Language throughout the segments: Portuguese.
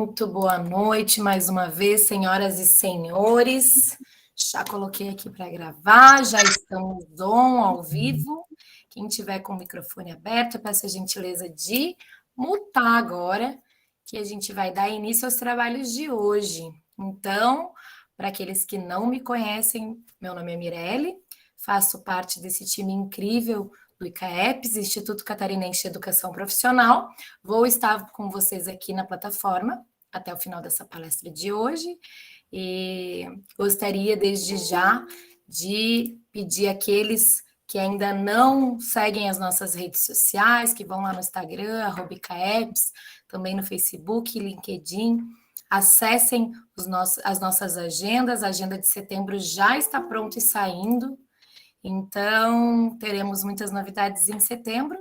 Muito boa noite mais uma vez, senhoras e senhores. Já coloquei aqui para gravar, já estamos ao vivo. Quem tiver com o microfone aberto, eu peço a gentileza de mutar agora, que a gente vai dar início aos trabalhos de hoje. Então, para aqueles que não me conhecem, meu nome é Mirelle, faço parte desse time incrível do ICAEPS, Instituto Catarinense de Educação Profissional. Vou estar com vocês aqui na plataforma até o final dessa palestra de hoje e gostaria desde já de pedir àqueles que ainda não seguem as nossas redes sociais, que vão lá no Instagram, @ICAEPS, também no Facebook, LinkedIn, acessem as nossas agendas. A agenda de setembro já está pronta e saindo. Então, teremos muitas novidades em setembro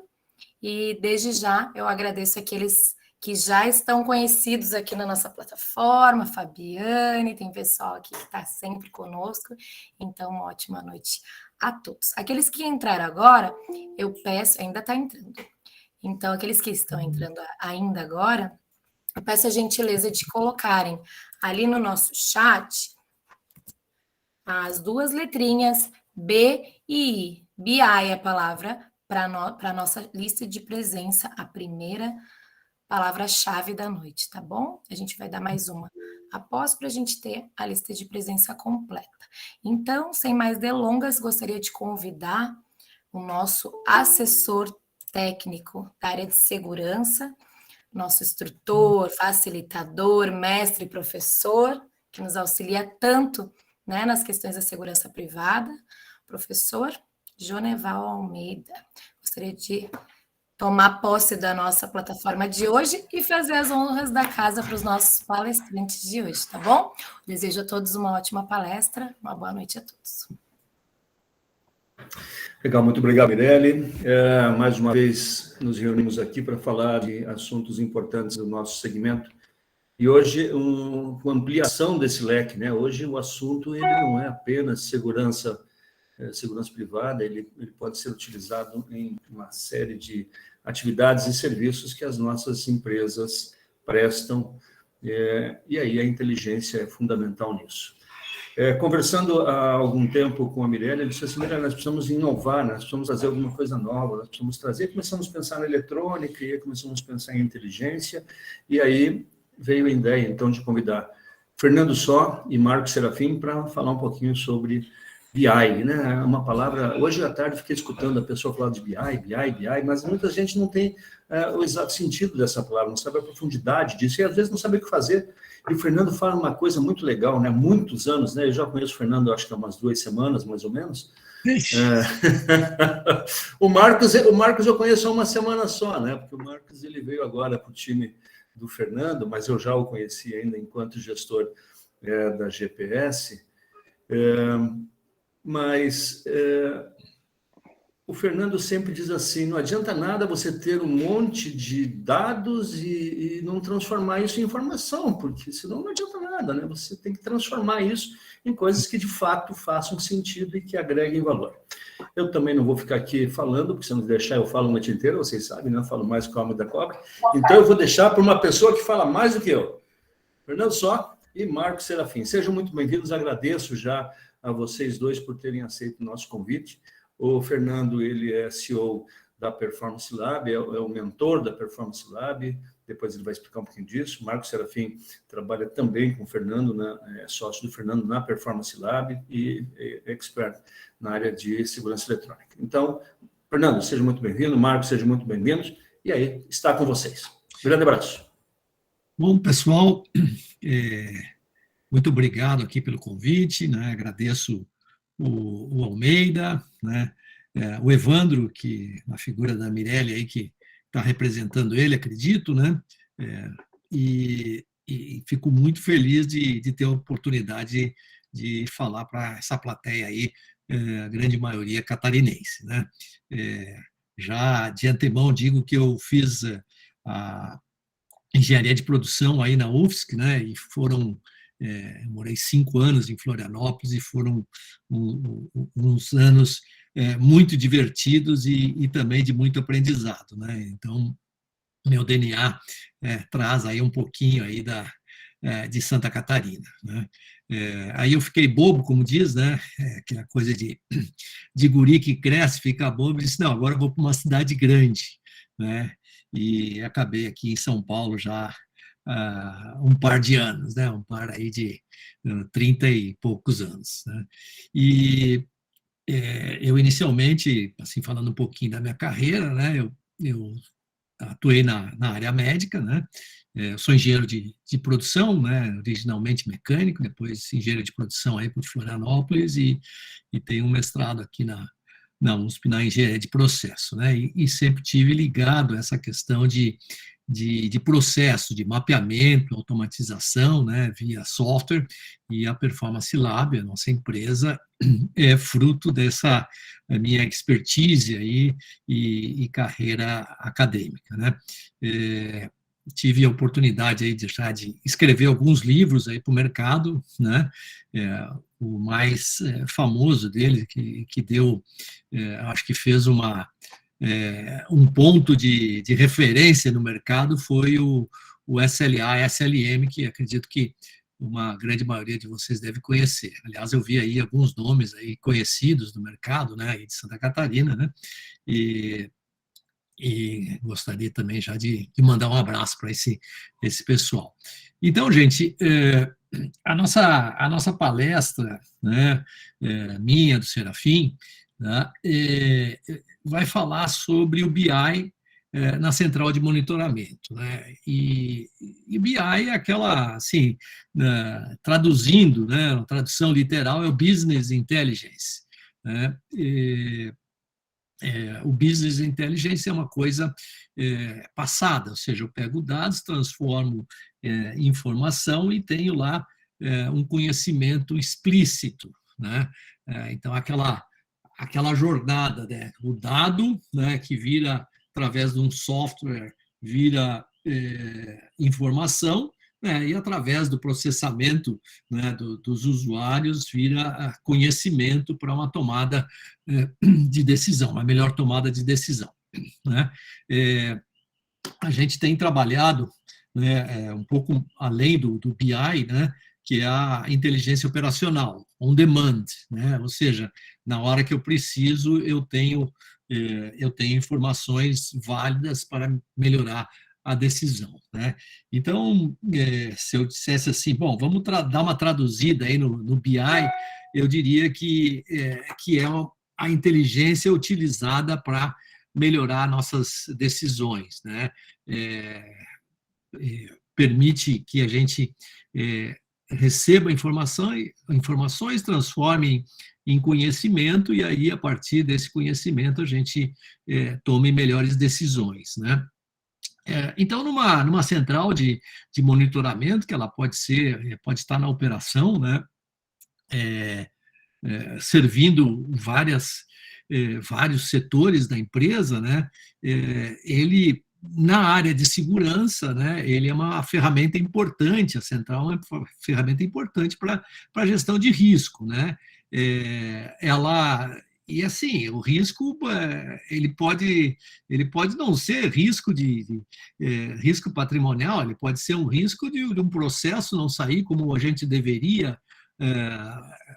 e, desde já, eu agradeço aqueles que já estão conhecidos aqui na nossa plataforma, Fabiane, tem pessoal aqui que está sempre conosco, então, uma ótima noite a todos. Aqueles que entraram agora, eu peço, ainda está entrando, então, aqueles que estão entrando ainda agora, eu peço a gentileza de colocarem ali no nosso chat as duas letrinhas B e I. BI é a palavra para a nossa lista de presença, a primeira palavra-chave da noite, tá bom? A gente vai dar mais uma após para a gente ter a lista de presença completa. Então, sem mais delongas, gostaria de convidar o nosso assessor técnico da área de segurança, nosso instrutor, facilitador, mestre e professor, que nos auxilia tanto, né, nas questões da segurança privada, professor Joneval Almeida. Gostaria de tomar posse da nossa plataforma de hoje e fazer as honras da casa para os nossos palestrantes de hoje, tá bom? Desejo a todos uma ótima palestra, uma boa noite a todos. Legal, muito obrigado, Mirelle. Mais uma vez nos reunimos aqui para falar de assuntos importantes do nosso segmento. E hoje, com ampliação desse leque, né? Hoje o assunto ele não é apenas segurança privada, ele pode ser utilizado em uma série de atividades e serviços que as nossas empresas prestam, e aí a inteligência é fundamental nisso. Conversando há algum tempo com a Mirelle, ele disse assim: Mirelle, nós precisamos inovar, nós precisamos fazer alguma coisa nova, nós precisamos trazer. Começamos a pensar na eletrônica, e aí começamos a pensar em inteligência, e aí veio a ideia, então, de convidar Fernando Só e Marcos Serafim para falar um pouquinho sobre BI, né? É uma palavra... Hoje à tarde fiquei escutando a pessoa falar de BI, mas muita gente não tem o exato sentido dessa palavra, não sabe a profundidade disso, e às vezes não sabe o que fazer. E o Fernando fala uma coisa muito legal, né? Muitos anos, né? Eu já conheço o Fernando, acho que há umas 2 semanas, mais ou menos. O Marcos eu conheço há uma semana só, né? Porque o Marcos ele veio agora para o time do Fernando, mas eu já o conheci ainda enquanto gestor da GPS. Mas o Fernando sempre diz assim: não adianta nada você ter um monte de dados e não transformar isso em informação, porque senão não adianta nada, né? Você tem que transformar isso em coisas que de fato façam sentido e que agreguem valor. Eu também não vou ficar aqui falando, porque se não deixar eu falo a noite inteira, vocês sabem, né? Eu falo mais que a alma da cobra. Então eu vou deixar para uma pessoa que fala mais do que eu. Fernando Só e Marcos Serafim. Sejam muito bem-vindos, agradeço já a vocês dois por terem aceito o nosso convite. O Fernando, ele é CEO da Performance Lab, é o mentor da Performance Lab, depois ele vai explicar um pouquinho disso. Marcos Serafim trabalha também com o Fernando, é sócio do Fernando na Performance Lab e é expert na área de segurança eletrônica. Então, Fernando, seja muito bem-vindo, Marcos, sejam muito bem-vindos, e aí, está com vocês. Grande abraço. Bom, pessoal, muito obrigado aqui pelo convite, né? Agradeço o Almeida, né? O Evandro, que a figura da Mirelle aí que está representando ele, acredito, né? E fico muito feliz de ter a oportunidade de falar para essa plateia aí, a grande maioria catarinense, né? Já de antemão digo que eu fiz a engenharia de produção aí na UFSC, né? E morei 5 anos em Florianópolis e foram uns anos muito divertidos e também de muito aprendizado, né? Então, meu DNA traz aí um pouquinho aí de Santa Catarina, né? Aí eu fiquei bobo, como diz, né? Aquela coisa de guri que cresce, fica bobo, e disse, não, agora eu vou para uma cidade grande, né? E acabei aqui em São Paulo já um par de anos, né? Um par aí de 30 e poucos anos, né? E eu inicialmente, assim, falando um pouquinho da minha carreira, né? Eu atuei na área médica, né? Eu sou engenheiro de produção, né? Originalmente mecânico, depois engenheiro de produção aí por Florianópolis e tenho um mestrado aqui na USP, na engenharia de processo, né? E sempre tive ligado a essa questão de processo, de mapeamento, automatização, né, via software, e a Performance Lab, a nossa empresa, é fruto dessa minha expertise aí e carreira acadêmica, né? Tive a oportunidade aí de escrever alguns livros aí para o mercado, né? O mais famoso dele, que deu, acho que fez um ponto de referência no mercado, foi o SLA, SLM, que acredito que uma grande maioria de vocês deve conhecer. Aliás, eu vi aí alguns nomes aí conhecidos do mercado, né, de Santa Catarina, né, e gostaria também já de mandar um abraço para esse pessoal. Então, gente, a nossa palestra, né, minha, do Serafim, né, vai falar sobre o BI na central de monitoramento, né? E BI é aquela, assim, traduzindo, né, a tradução literal é o Business Intelligence, né? O Business Intelligence é uma coisa passada, ou seja, eu pego dados, transformo em informação e tenho lá um conhecimento explícito, né? Então, aquela jornada, né? O dado, né, que vira, através de um software, vira informação, né, e através do processamento, né, dos usuários, vira conhecimento para uma tomada de decisão, uma melhor tomada de decisão, né? A gente tem trabalhado, né, um pouco além do BI, né, que é a inteligência operacional, on demand, né? Ou seja, na hora que eu preciso, eu tenho informações válidas para melhorar a decisão, né? Então, se eu dissesse assim, bom, vamos dar uma traduzida aí no BI, eu diria que é a inteligência utilizada para melhorar nossas decisões, né? Permite que a gente receba informações, transforme em conhecimento, e aí, a partir desse conhecimento, a gente tome melhores decisões, né? Então, numa central de monitoramento, que ela pode estar na operação, né? Servindo vários setores da empresa, né? Ele, na área de segurança, né, ele é uma ferramenta importante, a central é uma ferramenta importante para a gestão de risco, né? E assim, o risco ele pode não ser risco risco patrimonial, ele pode ser um risco de um processo não sair como a gente deveria,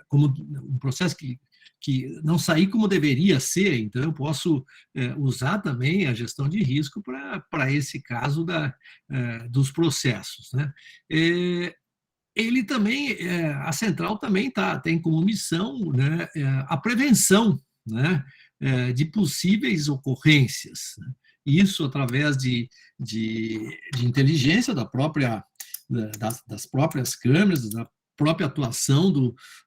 como um processo que não sair como deveria ser. Então, eu posso usar também a gestão de risco para esse caso dos processos, né? Ele também, a central também tem como missão, né, a prevenção, né, de possíveis ocorrências, né? Isso através de inteligência das próprias câmeras, da própria atuação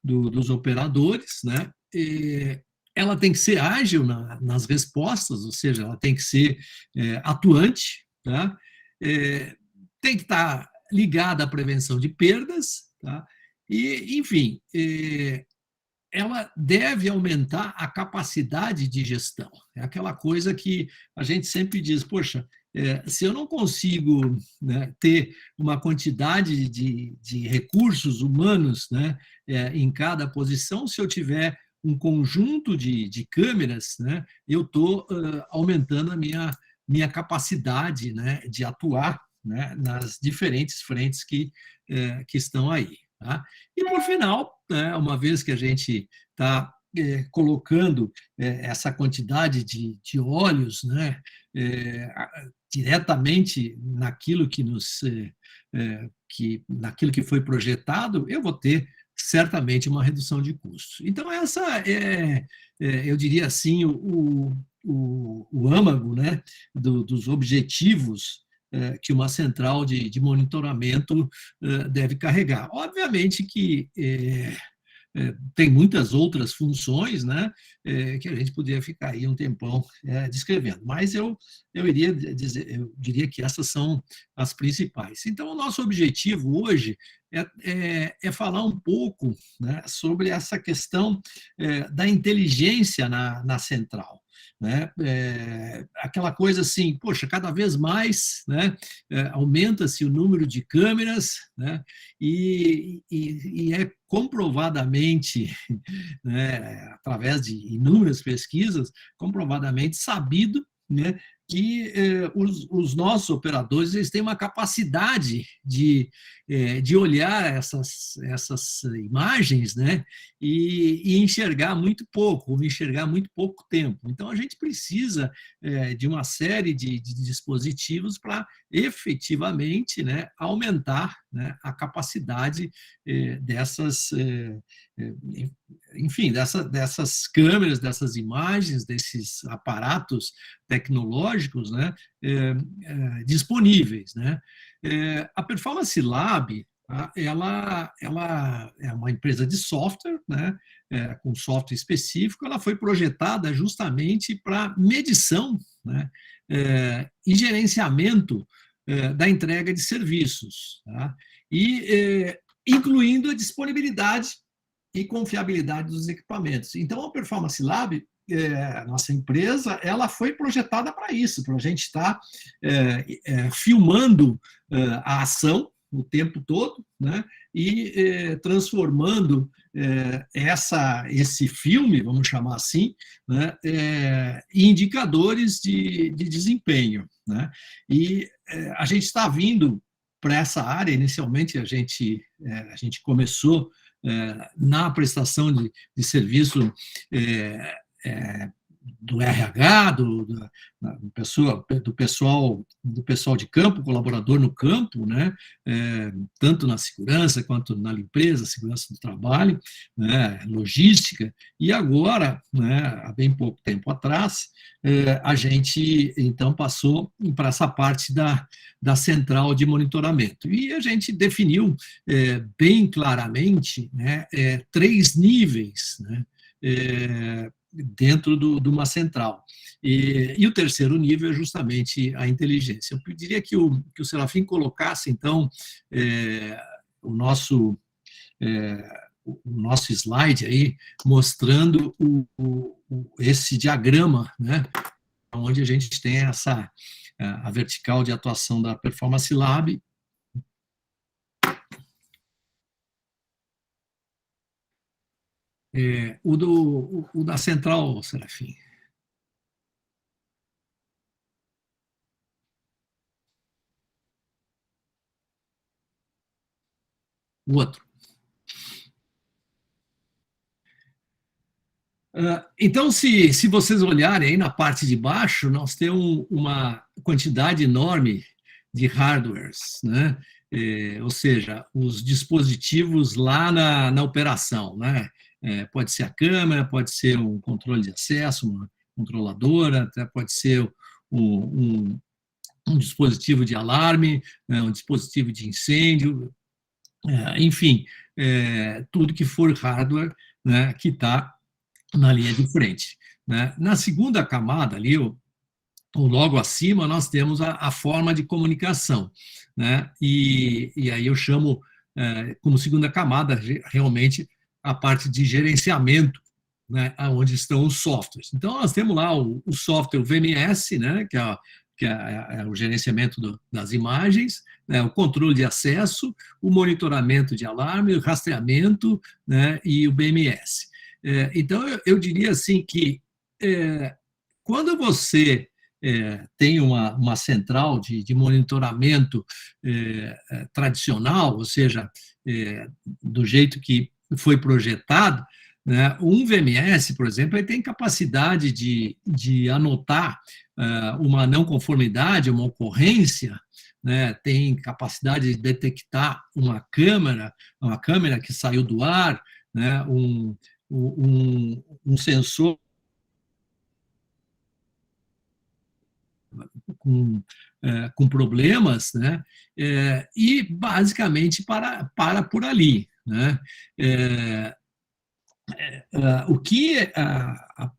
dos operadores, né? Ela tem que ser ágil nas respostas, ou seja, ela tem que ser atuante, tá? Tem que estar ligada à prevenção de perdas, tá? E, enfim, ela deve aumentar a capacidade de gestão. É aquela coisa que a gente sempre diz, poxa, se eu não consigo, né, ter uma quantidade de recursos humanos, né, em cada posição, se eu tiver um conjunto de câmeras, né, eu estou aumentando a minha minha capacidade, né, de atuar, né, nas diferentes frentes que estão aí. Tá? E, por final, né, uma vez que a gente está colocando essa quantidade de olhos, né, diretamente naquilo que naquilo que foi projetado, eu vou ter certamente uma redução de custos. Então, essa eu diria assim, o âmago, né, dos objetivos que uma central de monitoramento deve carregar. Obviamente que tem muitas outras funções, né, que a gente poderia ficar aí um tempão descrevendo, mas eu diria que essas são as principais. Então, o nosso objetivo hoje é falar um pouco, né, sobre essa questão da inteligência na central. Né? Aquela coisa assim, poxa, cada vez mais, né, aumenta-se o número de câmeras, né, e é comprovadamente, né, através de inúmeras pesquisas, comprovadamente sabido, né, que os nossos operadores eles têm uma capacidade de olhar essas imagens, né, e enxergar muito pouco, ou enxergar muito pouco tempo. Então, a gente precisa de uma série de dispositivos para efetivamente, né, aumentar, né, a capacidade dessas câmeras, dessas imagens, desses aparatos tecnológicos, né, disponíveis. Né? A Performance Lab, ela é uma empresa de software, né, com software específico, ela foi projetada justamente para medição, né, e gerenciamento da entrega de serviços, tá? E incluindo a disponibilidade e confiabilidade dos equipamentos. Então, a Performance Lab, nossa empresa, ela foi projetada para isso, para a gente estar filmando a ação o tempo todo, né, e transformando esse filme, vamos chamar assim, né, em indicadores de desempenho. Né? E a gente está vindo para essa área. Inicialmente, a gente começou na prestação de serviço do RH, do pessoal de campo, colaborador no campo, né, tanto na segurança quanto na limpeza, segurança do trabalho, né, logística, e agora, né, há bem pouco tempo atrás, a gente então passou para essa parte da central de monitoramento. E a gente definiu bem claramente, né, 3 níveis, né, dentro de uma central. E o terceiro nível é justamente a inteligência. Eu pediria que o Serafim colocasse, então, o nosso slide aí, mostrando esse diagrama, né, onde a gente tem a vertical de atuação da Performance Lab. O da central, Serafim. O outro. Então, se vocês olharem aí na parte de baixo, nós temos uma quantidade enorme de hardwares, né? Ou seja, os dispositivos lá na operação, né? Pode ser a câmera, pode ser um controle de acesso, uma controladora, até pode ser um dispositivo de alarme, né? Um dispositivo de incêndio, enfim, tudo que for hardware, né, que está na linha de frente. Né? Na segunda camada ali, ou logo acima, nós temos a forma de comunicação. Né? E aí eu chamo como segunda camada realmente a parte de gerenciamento, né, onde estão os softwares. Então, nós temos lá o software VMS, né, que é o gerenciamento das imagens, né, o controle de acesso, o monitoramento de alarme, o rastreamento, né, e o BMS. Então, eu diria assim que quando você tem uma central de monitoramento tradicional, ou seja, do jeito que foi projetado, né? Um VMS, por exemplo, ele tem capacidade de anotar uma não conformidade, uma ocorrência, né? Tem capacidade de detectar uma câmera que saiu do ar, né? Um sensor com problemas, né? E basicamente para por ali, né? O que a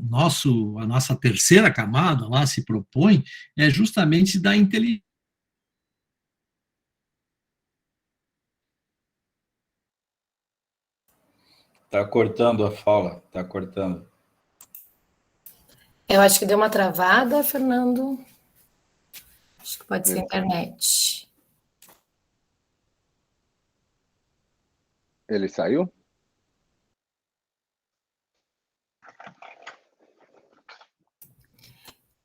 nossa terceira camada lá se propõe é justamente da inteligência. Está cortando a fala, está cortando. Eu acho que deu uma travada, Fernando. Acho que pode ser a internet. Ele saiu?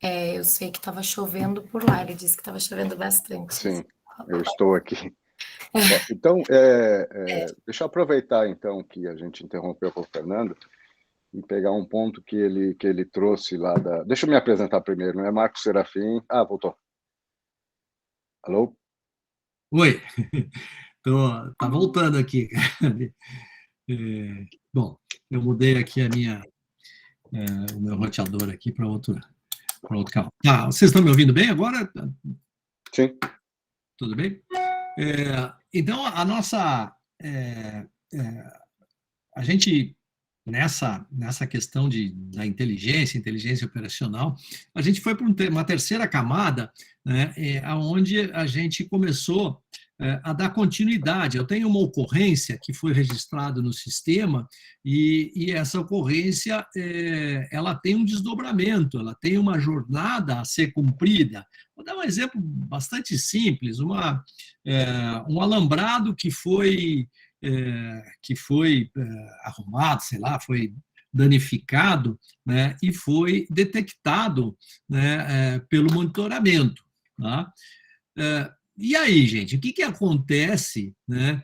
Eu sei que estava chovendo por lá, ele disse que estava chovendo bastante. Sim, eu estou aqui. Então, deixa eu aproveitar, então, que a gente interrompeu com o Fernando e pegar um ponto que ele trouxe lá da... Deixa eu me apresentar primeiro, não é Marcos Serafim? Ah, voltou. Alô? Oi, tá voltando aqui. Bom, eu mudei aqui o meu roteador aqui para outro canal. Tá, vocês estão me ouvindo bem agora? Sim. Tudo bem? Então, a gente, nessa questão da inteligência operacional, a gente foi para uma terceira camada, né, onde a gente começou a dar continuidade. Eu tenho uma ocorrência que foi registrada no sistema e essa ocorrência ela tem um desdobramento, ela tem uma jornada a ser cumprida. Vou dar um exemplo bastante simples, um alambrado que foi arrumado, sei lá, foi danificado, né, e foi detectado, né, pelo monitoramento. Tá? E aí, gente, o que acontece, né,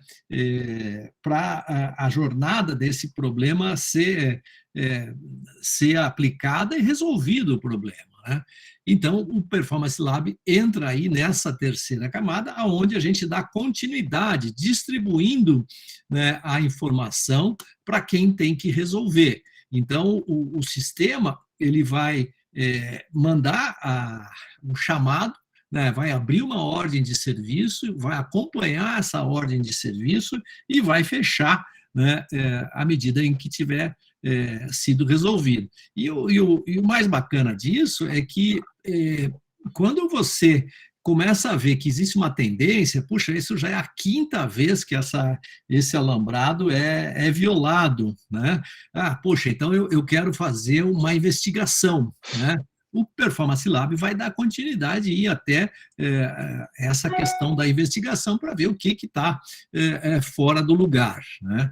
para a jornada desse problema ser aplicada e resolvido o problema? Né? Então, o Performance Lab entra aí nessa terceira camada, onde a gente dá continuidade, distribuindo, né, a informação para quem tem que resolver. Então, o sistema ele vai mandar um chamado, né, vai abrir uma ordem de serviço, vai acompanhar essa ordem de serviço e vai fechar, né, à medida em que tiver sido resolvido. E o mais bacana disso é que quando você começa a ver que existe uma tendência, puxa, isso já é a quinta vez que esse alambrado é violado, né? Poxa, então eu quero fazer uma investigação, né? O Performance Lab vai dar continuidade e ir até essa questão da investigação para ver o que está fora do lugar, né?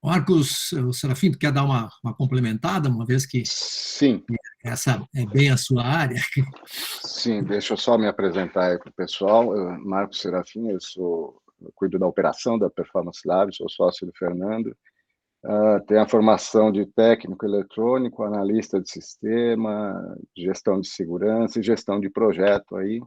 Marcos Serafim, tu quer dar uma complementada, uma vez que Sim. Essa é bem a sua área? Sim, deixa eu só me apresentar aí para o pessoal. Marcos Serafim, eu cuido da operação da Performance Lab, sou sócio do Fernando. Tenho a formação de técnico eletrônico, analista de sistema, gestão de segurança e gestão de projeto aí.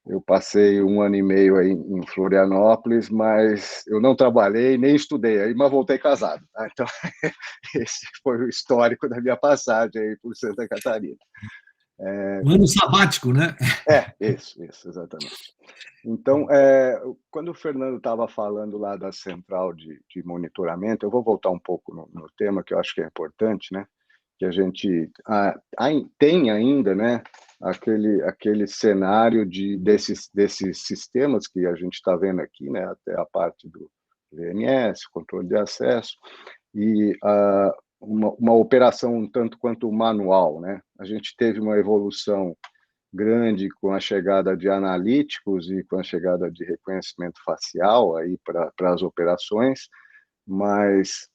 Eu passei 1 ano e meio aí em Florianópolis, mas eu não trabalhei nem estudei aí, mas voltei casado. Tá? Então, esse foi o histórico da minha passagem aí por Santa Catarina. Um ano sabático, né? Isso, exatamente. Então, quando o Fernando estava falando lá da central de monitoramento, eu vou voltar um pouco no tema, que eu acho que é importante, né? Que a gente tem ainda, né, aquele cenário desses sistemas que a gente está vendo aqui, né, até a parte do VMS, controle de acesso, e uma operação um tanto quanto manual, né? A gente teve uma evolução grande com a chegada de analíticos e com a chegada de reconhecimento facial aí para as operações, mas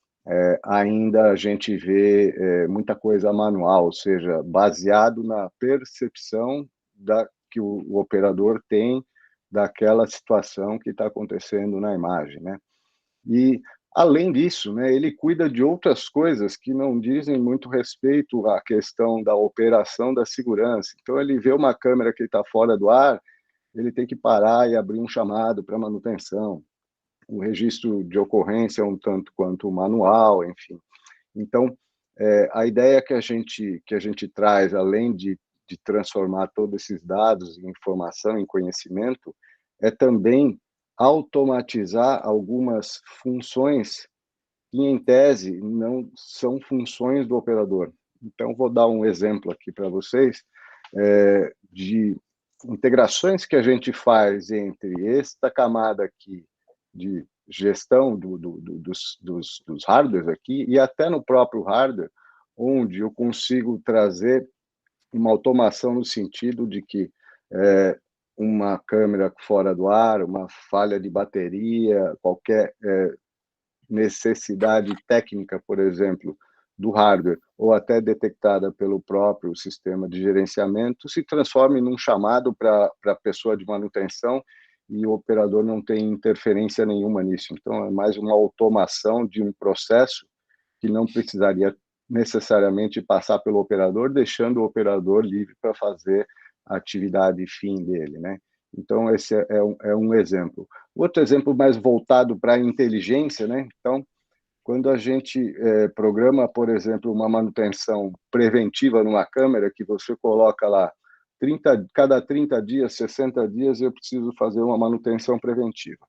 ainda a gente vê muita coisa manual, ou seja, baseado na percepção que o operador tem daquela situação que está acontecendo na imagem, né? E, além disso, né, ele cuida de outras coisas que não dizem muito respeito à questão da operação da segurança. Então, ele vê uma câmera que está fora do ar, ele tem que parar e abrir um chamado para manutenção. O registro de ocorrência é um tanto quanto manual, enfim. Então, a ideia que a gente traz, além de transformar todos esses dados em informação, em conhecimento, é também automatizar algumas funções que, em tese, não são funções do operador. Então, vou dar um exemplo aqui para vocês de integrações que a gente faz entre esta camada aqui de gestão dos hardwares aqui e até no próprio hardware, onde eu consigo trazer uma automação no sentido de que uma câmera fora do ar, uma falha de bateria, qualquer necessidade técnica, por exemplo, do hardware, ou até detectada pelo próprio sistema de gerenciamento, se transforme num chamado para a pessoa de manutenção e o operador não tem interferência nenhuma nisso. Então, é mais uma automação de um processo que não precisaria necessariamente passar pelo operador, deixando o operador livre para fazer a atividade fim dele, né? Então, esse é um exemplo. Outro exemplo mais voltado para a inteligência, né? Então, quando a gente programa, por exemplo, uma manutenção preventiva numa câmera, que você coloca lá, cada 30 dias, 60 dias, eu preciso fazer uma manutenção preventiva.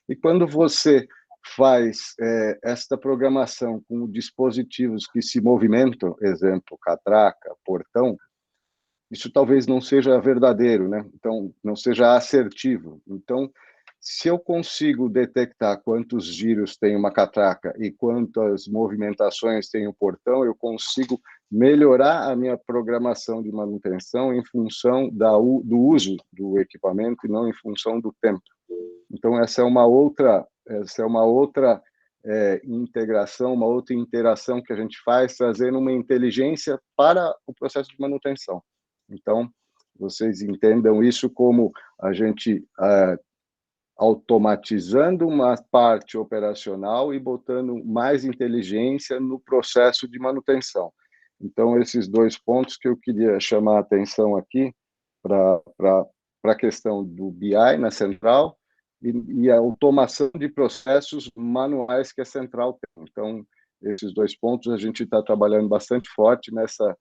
E quando você faz esta programação com dispositivos que se movimentam, exemplo, catraca, portão, isso talvez não seja verdadeiro, né? Então, não seja assertivo. Então, se eu consigo detectar quantos giros tem uma catraca e quantas movimentações tem o portão, eu consigo melhorar a minha programação de manutenção em função do uso do equipamento e não em função do tempo. Então, essa é uma outra integração, uma outra interação que a gente faz, trazendo uma inteligência para o processo de manutenção. Então, vocês entendam isso como a gente automatizando uma parte operacional e botando mais inteligência no processo de manutenção. Então, esses dois pontos que eu queria chamar a atenção aqui para a questão do BI na central e a automação de processos manuais que a central tem. Então, esses dois pontos a gente está trabalhando bastante forte nessa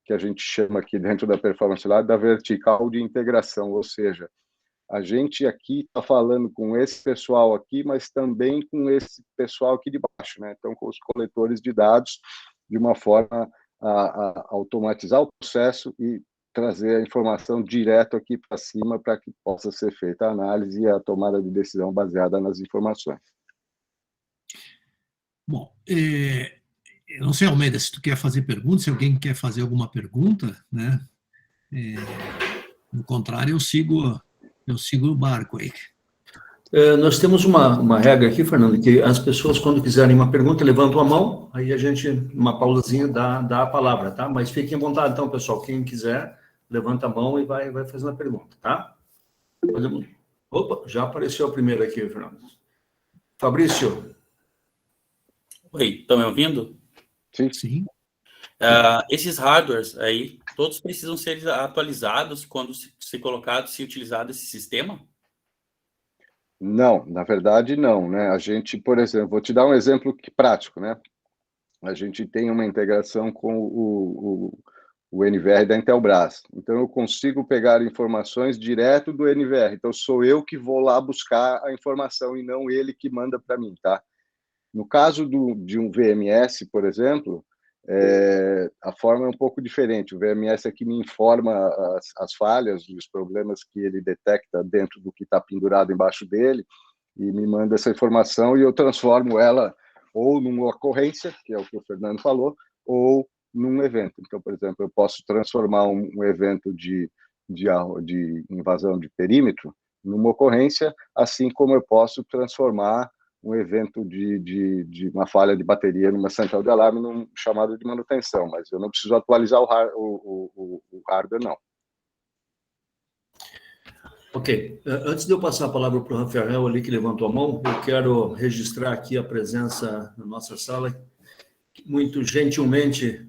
que a gente chama aqui dentro da Performance Lab da vertical de integração, ou seja, a gente aqui está falando com esse pessoal aqui, mas também com esse pessoal aqui de baixo, né? Então, com os coletores de dados, de uma forma a automatizar o processo e trazer a informação direto aqui para cima para que possa ser feita a análise e a tomada de decisão baseada nas informações. Bom, eu não sei, Almeida, se tu quer fazer pergunta, se alguém quer fazer alguma pergunta, né? No contrário, eu sigo o barco aí. Nós temos uma regra aqui, Fernando, que as pessoas, quando quiserem uma pergunta, levantam a mão, aí a gente, numa pausazinha, dá a palavra, tá? Mas fiquem à vontade, então, pessoal, quem quiser, levanta a mão e vai fazendo a pergunta, tá? Opa, já apareceu a primeira aqui, Fernando. Fabrício. Oi, estão me ouvindo? Sim. Sim. Esses hardwares aí, todos precisam ser atualizados quando se utilizado esse sistema? Não, na verdade não, né? A gente, por exemplo, vou te dar um exemplo prático, né? A gente tem uma integração com o NVR da Intelbras. Então, eu consigo pegar informações direto do NVR. Então, sou eu que vou lá buscar a informação e não ele que manda para mim, tá? No caso de um VMS, por exemplo, a forma é um pouco diferente. O VMS é que me informa as falhas e os problemas que ele detecta dentro do que está pendurado embaixo dele e me manda essa informação e eu transformo ela ou numa ocorrência, que é o que o Fernando falou, ou num evento. Então, por exemplo, eu posso transformar um evento de invasão de perímetro numa ocorrência, assim como eu posso transformar um evento de uma falha de bateria numa central de alarme num chamado de manutenção, mas eu não preciso atualizar o hardware, não. Ok. Antes de eu passar a palavra para o Rafael ali, que levantou a mão, eu quero registrar aqui a presença na nossa sala, que muito gentilmente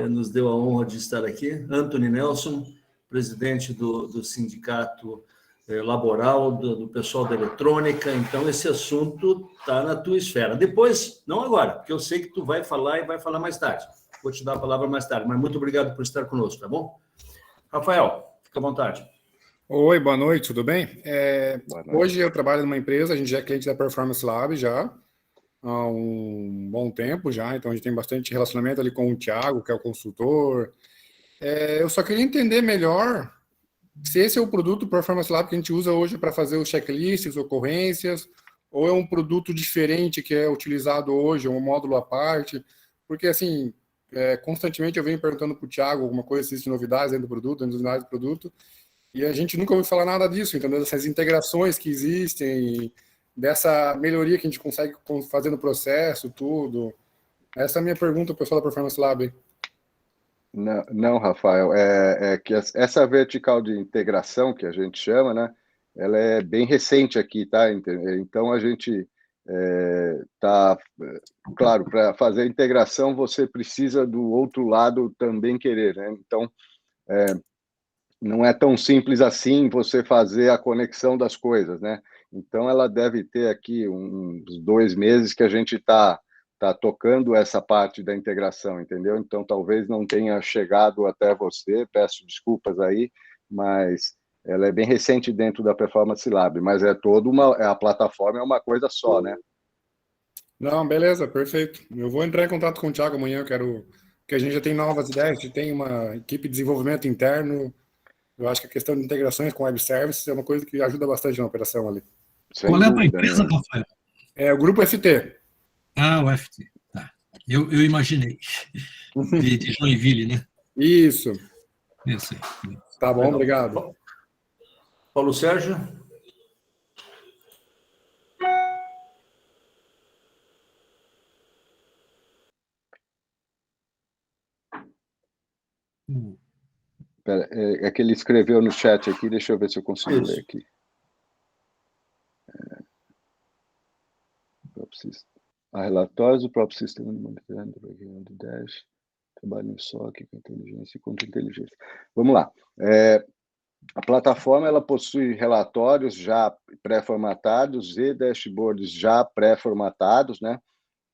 nos deu a honra de estar aqui, Anthony Nelson, presidente do sindicato laboral, do pessoal da eletrônica. Então, esse assunto está na tua esfera. Depois, não agora, porque eu sei que tu vai falar e vai falar mais tarde. Vou te dar a palavra mais tarde, mas muito obrigado por estar conosco, tá bom? Rafael, fica à vontade. Oi, boa noite, tudo bem? Boa noite. Hoje eu trabalho numa empresa, a gente já é cliente da Performance Lab já há um bom tempo já, então a gente tem bastante relacionamento ali com o Thiago, que é o consultor. Eu só queria entender melhor se esse é o produto Performance Lab que a gente usa hoje para fazer os checklists, ocorrências, ou é um produto diferente que é utilizado hoje, um módulo à parte, porque assim, constantemente eu venho perguntando para o Thiago alguma coisa, se existem novidades dentro do produto, dentro das novidades do produto, e a gente nunca ouviu falar nada disso, entendeu? Dessas integrações que existem, dessa melhoria que a gente consegue fazer no processo, tudo. Essa é a minha pergunta, pessoal da Performance Lab. Não, Rafael, é que essa vertical de integração que a gente chama, né, ela é bem recente aqui, tá? Então a gente claro, para fazer a integração você precisa do outro lado também querer, né? Então não é tão simples assim você fazer a conexão das coisas, né? Então ela deve ter aqui uns 2 meses que a gente está tocando essa parte da integração, entendeu? Então, talvez não tenha chegado até você, peço desculpas aí, mas ela é bem recente dentro da Performance Lab, mas a plataforma é uma coisa só, né? Não, beleza, perfeito. Eu vou entrar em contato com o Thiago amanhã, porque a gente já tem novas ideias, a gente tem uma equipe de desenvolvimento interno, eu acho que a questão de integrações com web services é uma coisa que ajuda bastante na operação ali. Qual é a tua empresa, Rafael? É o Grupo FT. Ah, o FT. Tá. Eu imaginei. De Joinville, né? Isso. Eu sei. Tá bom, obrigado. Paulo Sérgio. Pera, é que ele escreveu no chat aqui, deixa eu ver se eu consigo ler aqui. Relatórios do próprio sistema de monitoramento do Dash, trabalho no SOC com inteligência e contra-inteligência. Vamos lá. A plataforma ela possui relatórios já pré-formatados e dashboards já pré-formatados, né?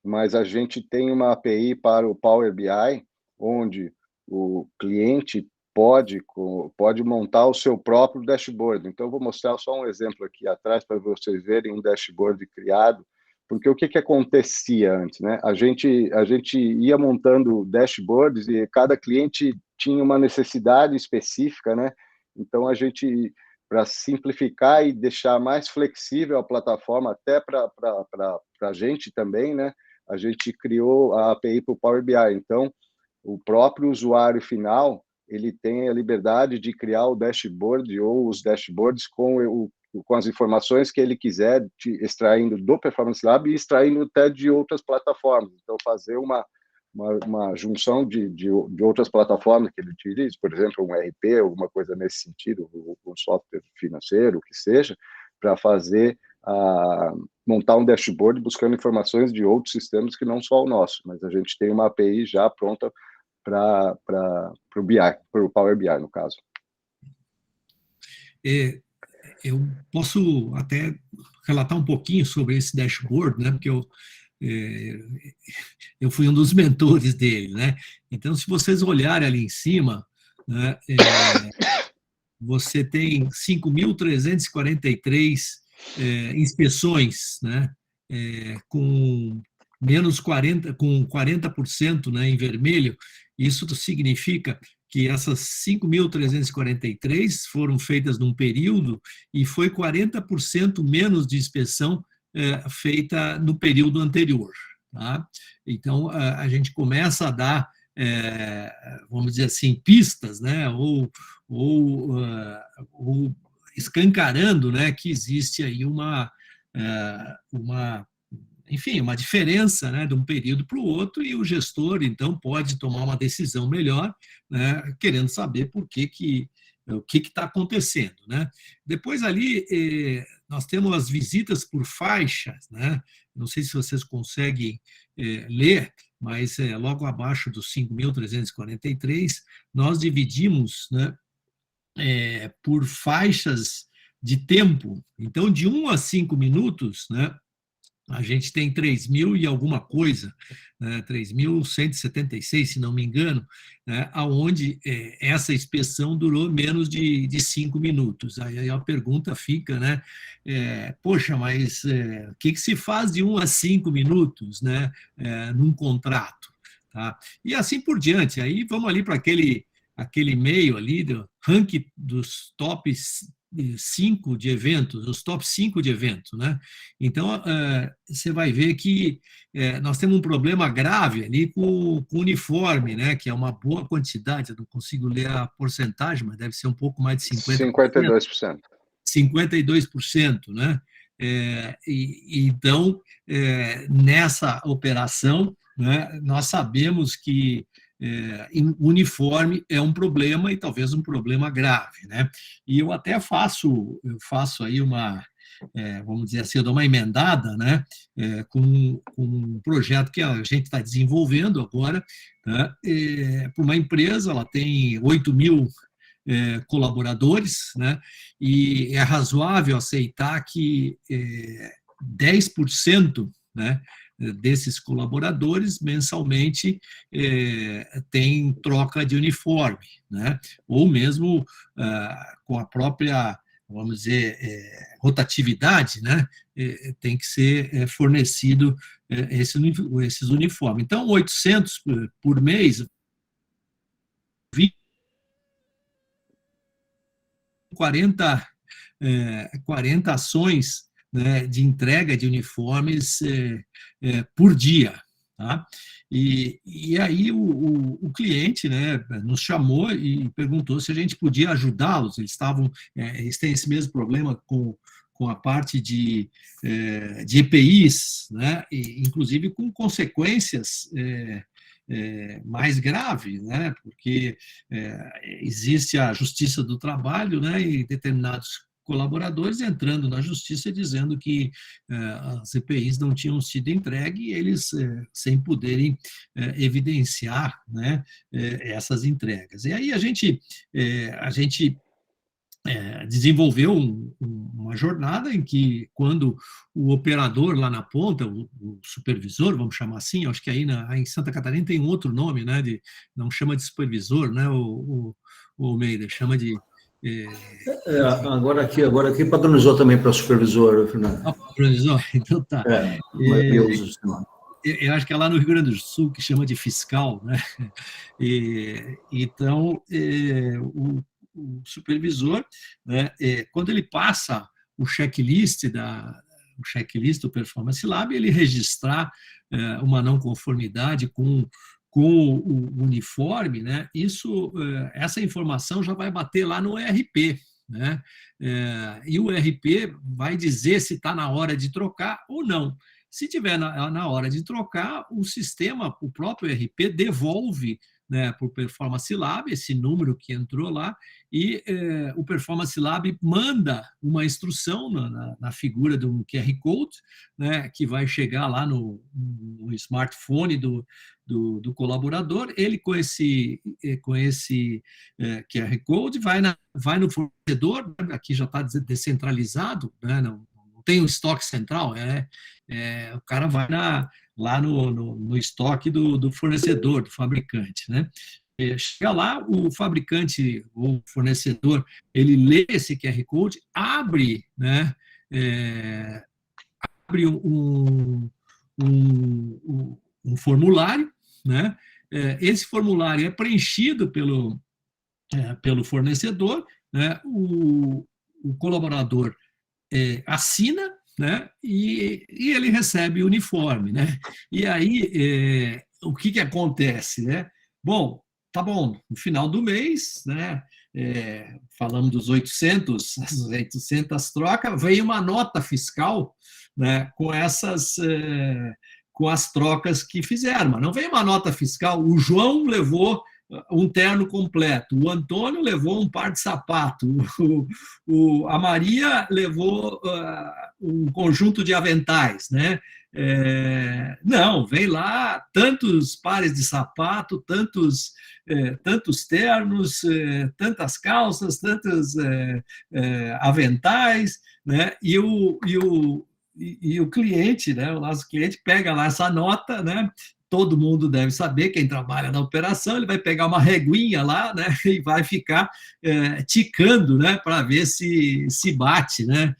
Mas a gente tem uma API para o Power BI, onde o cliente pode montar o seu próprio dashboard. Então, eu vou mostrar só um exemplo aqui atrás para vocês verem um dashboard criado, porque o que acontecia antes, né? A gente ia montando dashboards e cada cliente tinha uma necessidade específica, né? Então, para simplificar e deixar mais flexível a plataforma, até para a gente também, né? A gente criou a API para o Power BI. Então, o próprio usuário final, ele tem a liberdade de criar o dashboard ou os dashboards com as informações que ele quiser, extraindo do Performance Lab e extraindo até de outras plataformas. Então, fazer uma junção de outras plataformas que ele utilize, por exemplo, um ERP, alguma coisa nesse sentido, um software financeiro, o que seja, para fazer montar um dashboard buscando informações de outros sistemas que não só o nosso, mas a gente tem uma API já pronta para o BI, para o Power BI, no caso. Eu posso até relatar um pouquinho sobre esse dashboard, né? Porque eu fui um dos mentores dele, né? Então, se vocês olharem ali em cima, né, você tem 5.343 inspeções, né? Com menos 40%, né, em vermelho. Isso significa que essas 5.343 foram feitas num período e foi 40% menos de inspeção feita no período anterior. Tá? Então, a gente começa a dar, vamos dizer assim, pistas, né, ou escancarando, né, que existe aí uma enfim, uma diferença, né, de um período para o outro, e o gestor, então, pode tomar uma decisão melhor, né, querendo saber o que está acontecendo, né? Depois ali, nós temos as visitas por faixas, né? Não sei se vocês conseguem ler, mas logo abaixo dos 5.343, nós dividimos, né, por faixas de tempo. Então, de 1 a 5 minutos, né, a gente tem 3.000 e alguma coisa, né, 3.176, se não me engano, né, onde essa inspeção durou menos de 5 minutos. Aí a pergunta fica, né, poxa, mas o que se faz de 1 a 5 minutos, né, num contrato? Tá? E assim por diante. Aí vamos ali para aquele e-mail ali do ranking dos tops 5 de eventos, os top 5 de eventos, né? Então, você vai ver que nós temos um problema grave ali com o uniforme, né? Que é uma boa quantidade, eu não consigo ler a porcentagem, mas deve ser um pouco mais de 50%. 52%. 52%, né? Então, nessa operação, né, nós sabemos que uniforme é um problema, e talvez um problema grave, né? E eu até faço aí uma, vamos dizer assim, eu dou uma emendada, né, com um projeto que a gente está desenvolvendo agora, né, para uma empresa. Ela tem 8.000 colaboradores, né, e é razoável aceitar que 10%, né, desses colaboradores mensalmente tem troca de uniforme, né? Ou mesmo com a própria, vamos dizer, rotatividade, né? Tem que ser fornecido esses uniformes. Então, 800 por mês, 40 ações, né, de entrega de uniformes por dia. Tá? E aí o cliente, né, nos chamou e perguntou se a gente podia ajudá-los. Eles têm esse mesmo problema com a parte de EPIs, né, e, inclusive com consequências mais graves, né, porque existe a Justiça do Trabalho, né, e determinados colaboradores entrando na justiça dizendo que as EPIs não tinham sido entregues, e eles sem poderem evidenciar, né, essas entregas. E aí a gente desenvolveu uma jornada em que, quando o operador lá na ponta, o supervisor, vamos chamar assim, acho que aí em Santa Catarina tem um outro nome, né, não chama de supervisor, né, o Almeida, chama de... Agora aqui padronizou também para supervisor, Fernando. Padronizou? Então tá. Eu acho que é lá no Rio Grande do Sul que chama de fiscal, né? Então, o supervisor, né, quando ele passa o checklist do Performance Lab, ele registrar uma não conformidade com o uniforme, né, essa informação já vai bater lá no ERP, né, e o ERP vai dizer se está na hora de trocar ou não. Se tiver na hora de trocar, o sistema, o próprio ERP, devolve, né, para o Performance Lab esse número que entrou lá, e o Performance Lab manda uma instrução na figura de um QR Code, né, que vai chegar lá no smartphone do colaborador. Ele, com esse QR Code, vai no fornecedor. Aqui já está descentralizado, né, não tem um estoque central, o cara vai lá no estoque do fornecedor, do fabricante, né? Chega lá, o fabricante, o fornecedor, ele lê esse QR Code, abre, né, abre um formulário, né? Esse formulário é preenchido pelo fornecedor, né? O colaborador assina, né, e ele recebe o uniforme, né? E aí, o que acontece, né? Bom, tá bom, no final do mês, né, falamos dos 800 trocas, veio uma nota fiscal, né, com as trocas que fizeram, mas não veio uma nota fiscal. O João levou um terno completo, o Antônio levou um par de sapato, a Maria levou um conjunto de aventais, né? Não, vem lá tantos pares de sapato, tantos ternos, tantas calças, tantos aventais, né? E o cliente, né? O nosso cliente pega lá essa nota, né? Todo mundo deve saber, quem trabalha na operação, ele vai pegar uma reguinha lá, né, e vai ficar ticando, né, para ver se bate, né,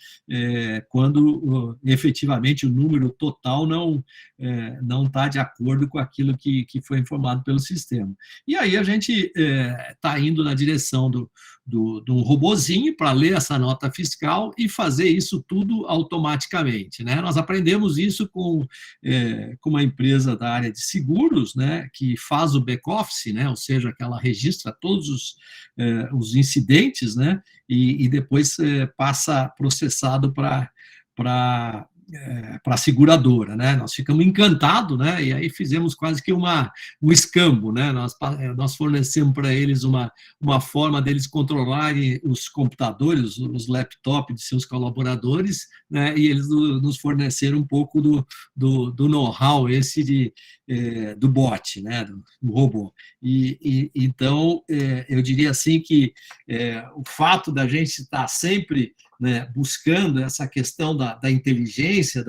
quando efetivamente o número total não está de acordo com aquilo que foi informado pelo sistema. E aí a gente está indo na direção de um robozinho para ler essa nota fiscal e fazer isso tudo automaticamente, né? Nós aprendemos isso com uma empresa da área de seguros, né, que faz o back-office, né, ou seja, que ela registra todos os incidentes, né, e depois passa processado para a seguradora, né? Nós ficamos encantados, né? E aí fizemos quase que um escambo, né? Nós fornecemos para eles uma forma deles controlarem os computadores, os laptops de seus colaboradores, né? E eles nos forneceram um pouco do know-how esse do bot, né? Do robô. Então, eu diria assim que o fato da gente estar sempre, né, buscando essa questão da inteligência,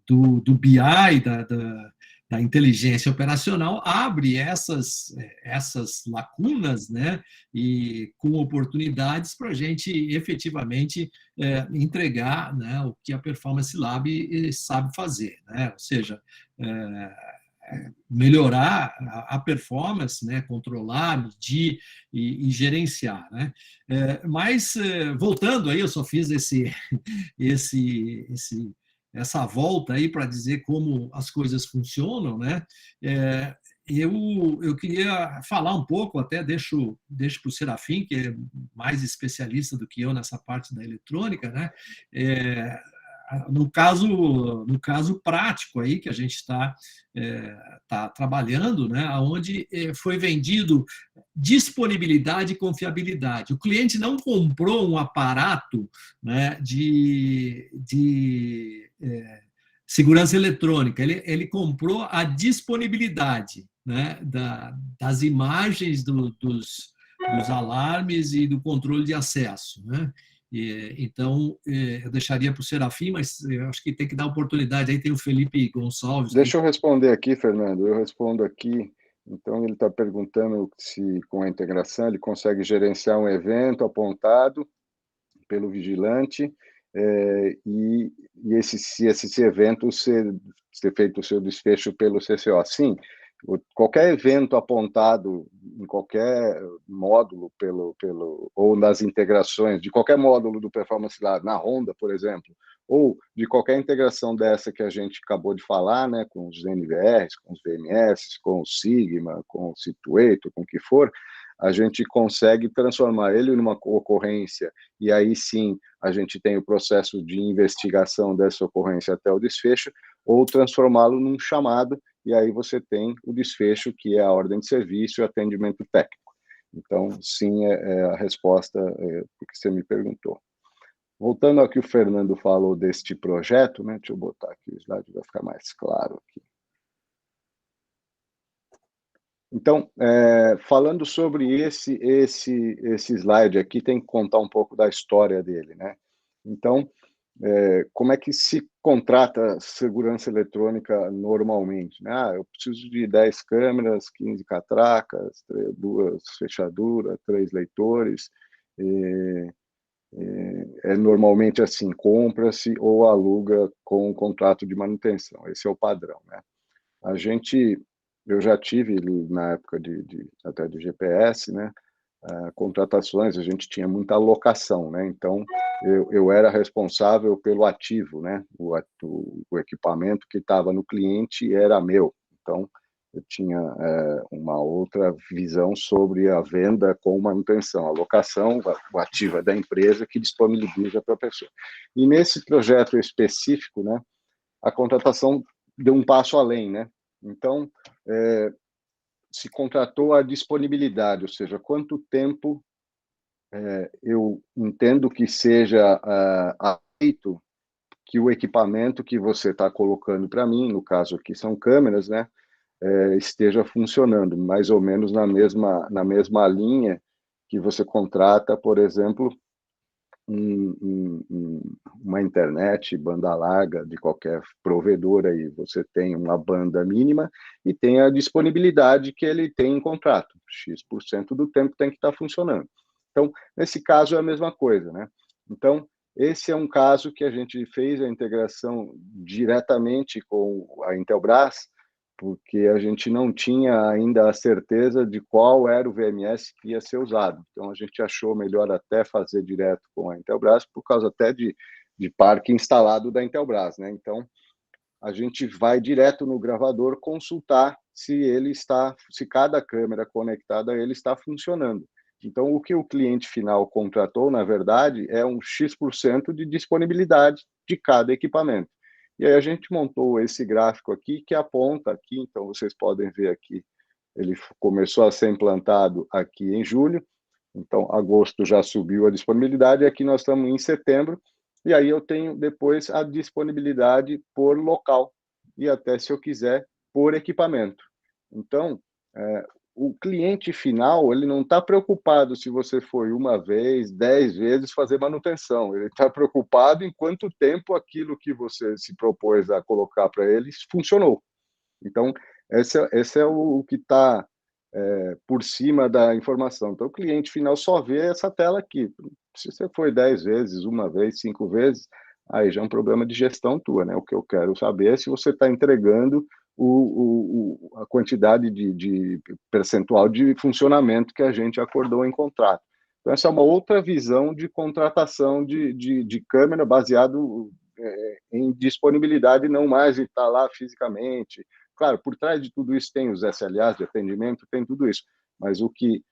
do BI, da inteligência operacional, abre essas lacunas, né, e com oportunidades para a gente efetivamente entregar, né, o que a Performance Lab sabe fazer, né, ou seja, melhorar a performance, né, controlar, medir e gerenciar, né? Mas, voltando aí, eu só fiz essa volta aí para dizer como as coisas funcionam, né? Eu queria falar um pouco, até deixo para o Serafim, que é mais especialista do que eu nessa parte da eletrônica, né? No caso prático aí que a gente está trabalhando, né, onde foi vendido disponibilidade e confiabilidade. O cliente não comprou um aparato, né, de segurança eletrônica, ele comprou a disponibilidade, né, das imagens dos alarmes e do controle de acesso, né? Então, eu deixaria para o Serafim, mas eu acho que tem que dar oportunidade. Aí tem o Felipe Gonçalves. Deixa eu responder aqui, Fernando. Eu respondo aqui. Então, ele está perguntando se, com a integração, ele consegue gerenciar um evento apontado pelo vigilante e se esse evento ser feito o seu desfecho pelo CCO. Sim, qualquer evento apontado em qualquer módulo ou nas integrações de qualquer módulo do Performance Lab, na Honda, por exemplo, ou de qualquer integração dessa que a gente acabou de falar, né, com os NVRs, com os VMS, com o Sigma, com o Situator, com o que for, a gente consegue transformar ele numa ocorrência, e aí sim a gente tem o processo de investigação dessa ocorrência até o desfecho, ou transformá-lo num chamado, e aí você tem o desfecho, que é a ordem de serviço e o atendimento técnico. Então, sim, é a resposta que você me perguntou. Voltando ao que o Fernando falou deste projeto, né? Deixa eu botar aqui o slide, vai ficar mais claro aqui. Então, falando sobre esse slide aqui, tem que contar um pouco da história dele, né? Então, como é que se contrata segurança eletrônica normalmente, né? Eu preciso de 10 câmeras, 15 catracas, 2 fechaduras, 3 leitores. Normalmente assim, compra-se ou aluga com um contrato de manutenção. Esse é o padrão, né? Eu já tive, na época até de GPS, né, contratações, a gente tinha muita alocação, né? Então, eu era responsável pelo ativo, né? O equipamento que estava no cliente era meu. Então, eu tinha uma outra visão sobre a venda com manutenção, a locação, o ativo é da empresa que disponibiliza para a pessoa. E nesse projeto específico, né, a contratação deu um passo além, né? Então, se contratou a disponibilidade, ou seja, quanto tempo eu entendo que seja aceito que o equipamento que você está colocando para mim, no caso aqui são câmeras, né, esteja funcionando, mais ou menos na mesma linha que você contrata, por exemplo, uma internet, banda larga de qualquer provedor aí. Você tem uma banda mínima e tem a disponibilidade que ele tem em contrato. X% do tempo tem que estar funcionando. Então, nesse caso é a mesma coisa, né? Então, esse é um caso que a gente fez a integração diretamente com a Intelbras, porque a gente não tinha ainda a certeza de qual era o VMS que ia ser usado. Então, a gente achou melhor até fazer direto com a Intelbras, por causa até de parque instalado da Intelbras, né? Então, a gente vai direto no gravador consultar se cada câmera conectada a ele está funcionando. Então, o que o cliente final contratou, na verdade, é um X% de disponibilidade de cada equipamento. E aí a gente montou esse gráfico aqui, que aponta aqui, então vocês podem ver aqui, ele começou a ser implantado aqui em julho, então agosto já subiu a disponibilidade, e aqui nós estamos em setembro, e aí eu tenho depois a disponibilidade por local, e até, se eu quiser, por equipamento. Então, o cliente final, ele não está preocupado se você foi uma vez, 10 vezes fazer manutenção. Ele está preocupado em quanto tempo aquilo que você se propôs a colocar para ele funcionou. Então, esse é o que está por cima da informação. Então, o cliente final só vê essa tela aqui. Se você foi 10 vezes, uma vez, 5 vezes, aí já é um problema de gestão tua, né? O que eu quero saber é se você está entregando a quantidade de percentual de funcionamento que a gente acordou em contrato. Então, essa é uma outra visão de contratação de câmera baseado em disponibilidade, não mais de estar lá fisicamente. Claro, por trás de tudo isso tem os SLAs de atendimento, tem tudo isso, mas o que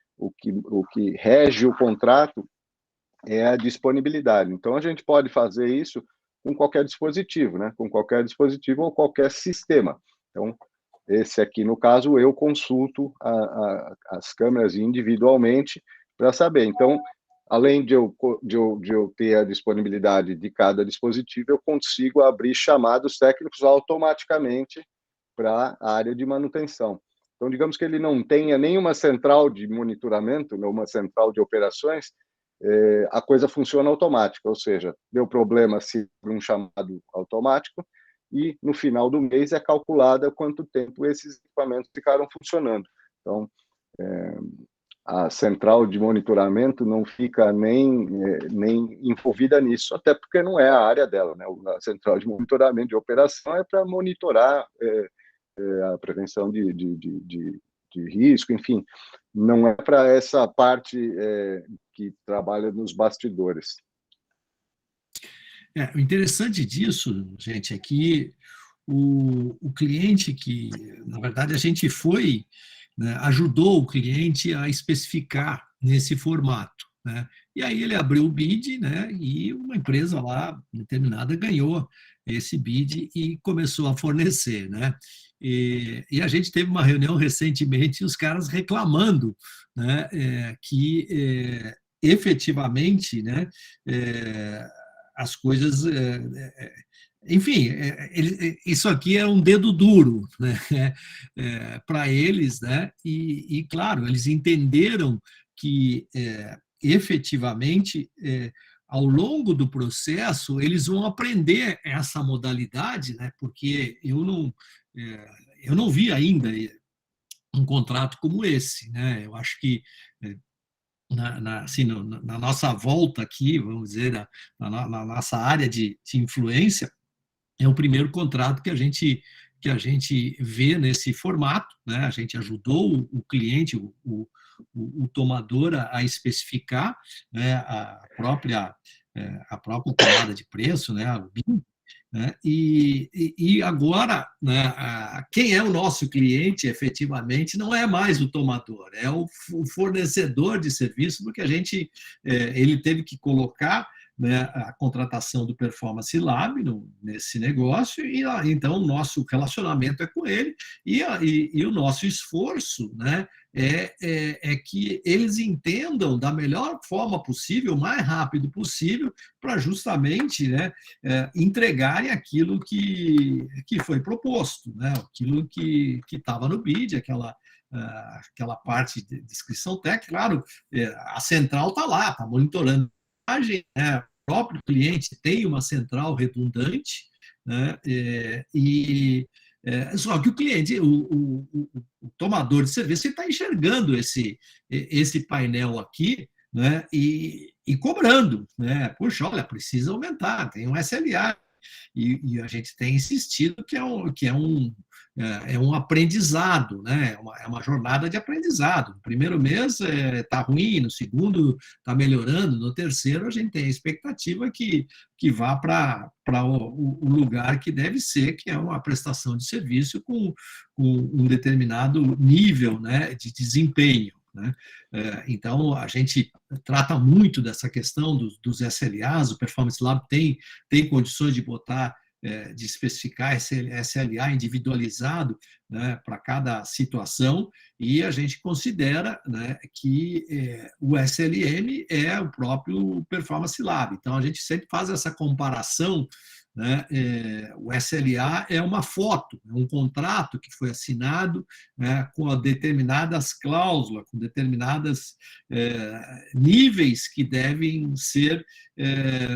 rege o contrato é a disponibilidade. Então, a gente pode fazer isso com qualquer dispositivo, né? Com qualquer dispositivo ou qualquer sistema. Então, esse aqui, no caso, eu consulto as câmeras individualmente para saber. Então, além de eu ter a disponibilidade de cada dispositivo, eu consigo abrir chamados técnicos automaticamente para a área de manutenção. Então, digamos que ele não tenha nenhuma central de monitoramento, uma central de operações, a coisa funciona automática, ou seja, deu problema se um chamado automático, e no final do mês é calculada quanto tempo esses equipamentos ficaram funcionando. Então, a central de monitoramento não fica nem envolvida nisso, até porque não é a área dela, né? A central de monitoramento de operação é para monitorar a prevenção de risco, enfim, não é para essa parte que trabalha nos bastidores. O interessante disso, gente, é que o cliente que, na verdade, a gente foi, né, ajudou o cliente a especificar nesse formato, né? E aí ele abriu o bid, né, e uma empresa lá determinada ganhou esse bid e começou a fornecer, né? E a gente teve uma reunião recentemente, os caras reclamando, né, que efetivamente, né, as coisas, enfim, isso aqui é um dedo duro, né, para eles, né, e claro, eles entenderam que efetivamente ao longo do processo eles vão aprender essa modalidade, né, porque eu não vi ainda um contrato como esse, né? Eu acho que na nossa volta aqui, vamos dizer, na nossa área de influência, é o primeiro contrato que a gente vê nesse formato, né? A gente ajudou o cliente, o tomador a especificar, né, a própria tomada de preço, né, né? E agora, né, quem é o nosso cliente, efetivamente, não é mais o tomador, é o fornecedor de serviço, porque ele teve que colocar, né, a contratação do Performance Lab nesse negócio, e então o nosso relacionamento é com ele, e o nosso esforço, né, é que eles entendam da melhor forma possível, o mais rápido possível, para justamente, né, entregarem aquilo que foi proposto, né, aquilo que estava no BID, aquela parte de descrição técnica. Claro, a central está lá, está monitorando a imagem, né, o próprio cliente tem uma central redundante, né, só que o cliente, o tomador de serviço, está enxergando esse painel aqui, né, e cobrando, né? Puxa, olha, precisa aumentar, tem um SLA, e a gente tem insistido que é um aprendizado, né? É uma jornada de aprendizado. No primeiro mês está ruim, no segundo está melhorando, no terceiro a gente tem a expectativa que vá para o lugar que deve ser, que é uma prestação de serviço com um determinado nível, né, de desempenho, né? Então, a gente trata muito dessa questão dos SLAs, o Performance Lab tem condições de botar, de especificar esse SLA individualizado, né, para cada situação, e a gente considera, né, que o SLM é o próprio Performance Lab. Então, a gente sempre faz essa comparação, né? O SLA é uma foto, é um contrato que foi assinado, né, com determinadas cláusulas, com determinados níveis que devem ser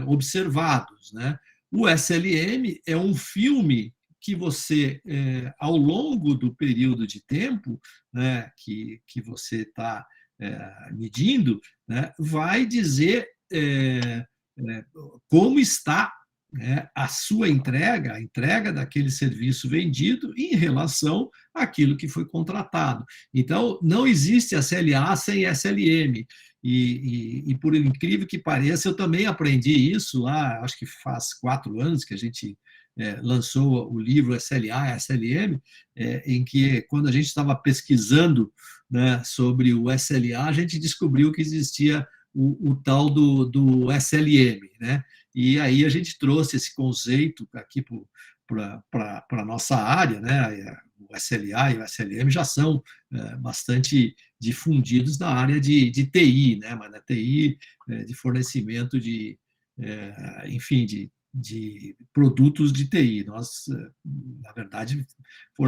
observados, né? O SLM é um filme que você, ao longo do período de tempo, né, que você está medindo, né, vai dizer como está, né, a sua entrega, a entrega daquele serviço vendido em relação àquilo que foi contratado. Então, não existe SLA sem SLM. E por incrível que pareça, eu também aprendi isso lá, acho que faz 4 anos que a gente lançou o livro SLA, SLM, em que, quando a gente estava pesquisando, né, sobre o SLA, a gente descobriu que existia o tal do SLM, né? E aí a gente trouxe esse conceito aqui para a nossa área, né? O SLA e o SLM já são bastante difundidos na área de TI, né? Mas na TI, de fornecimento enfim, de produtos de TI. Nós, na verdade,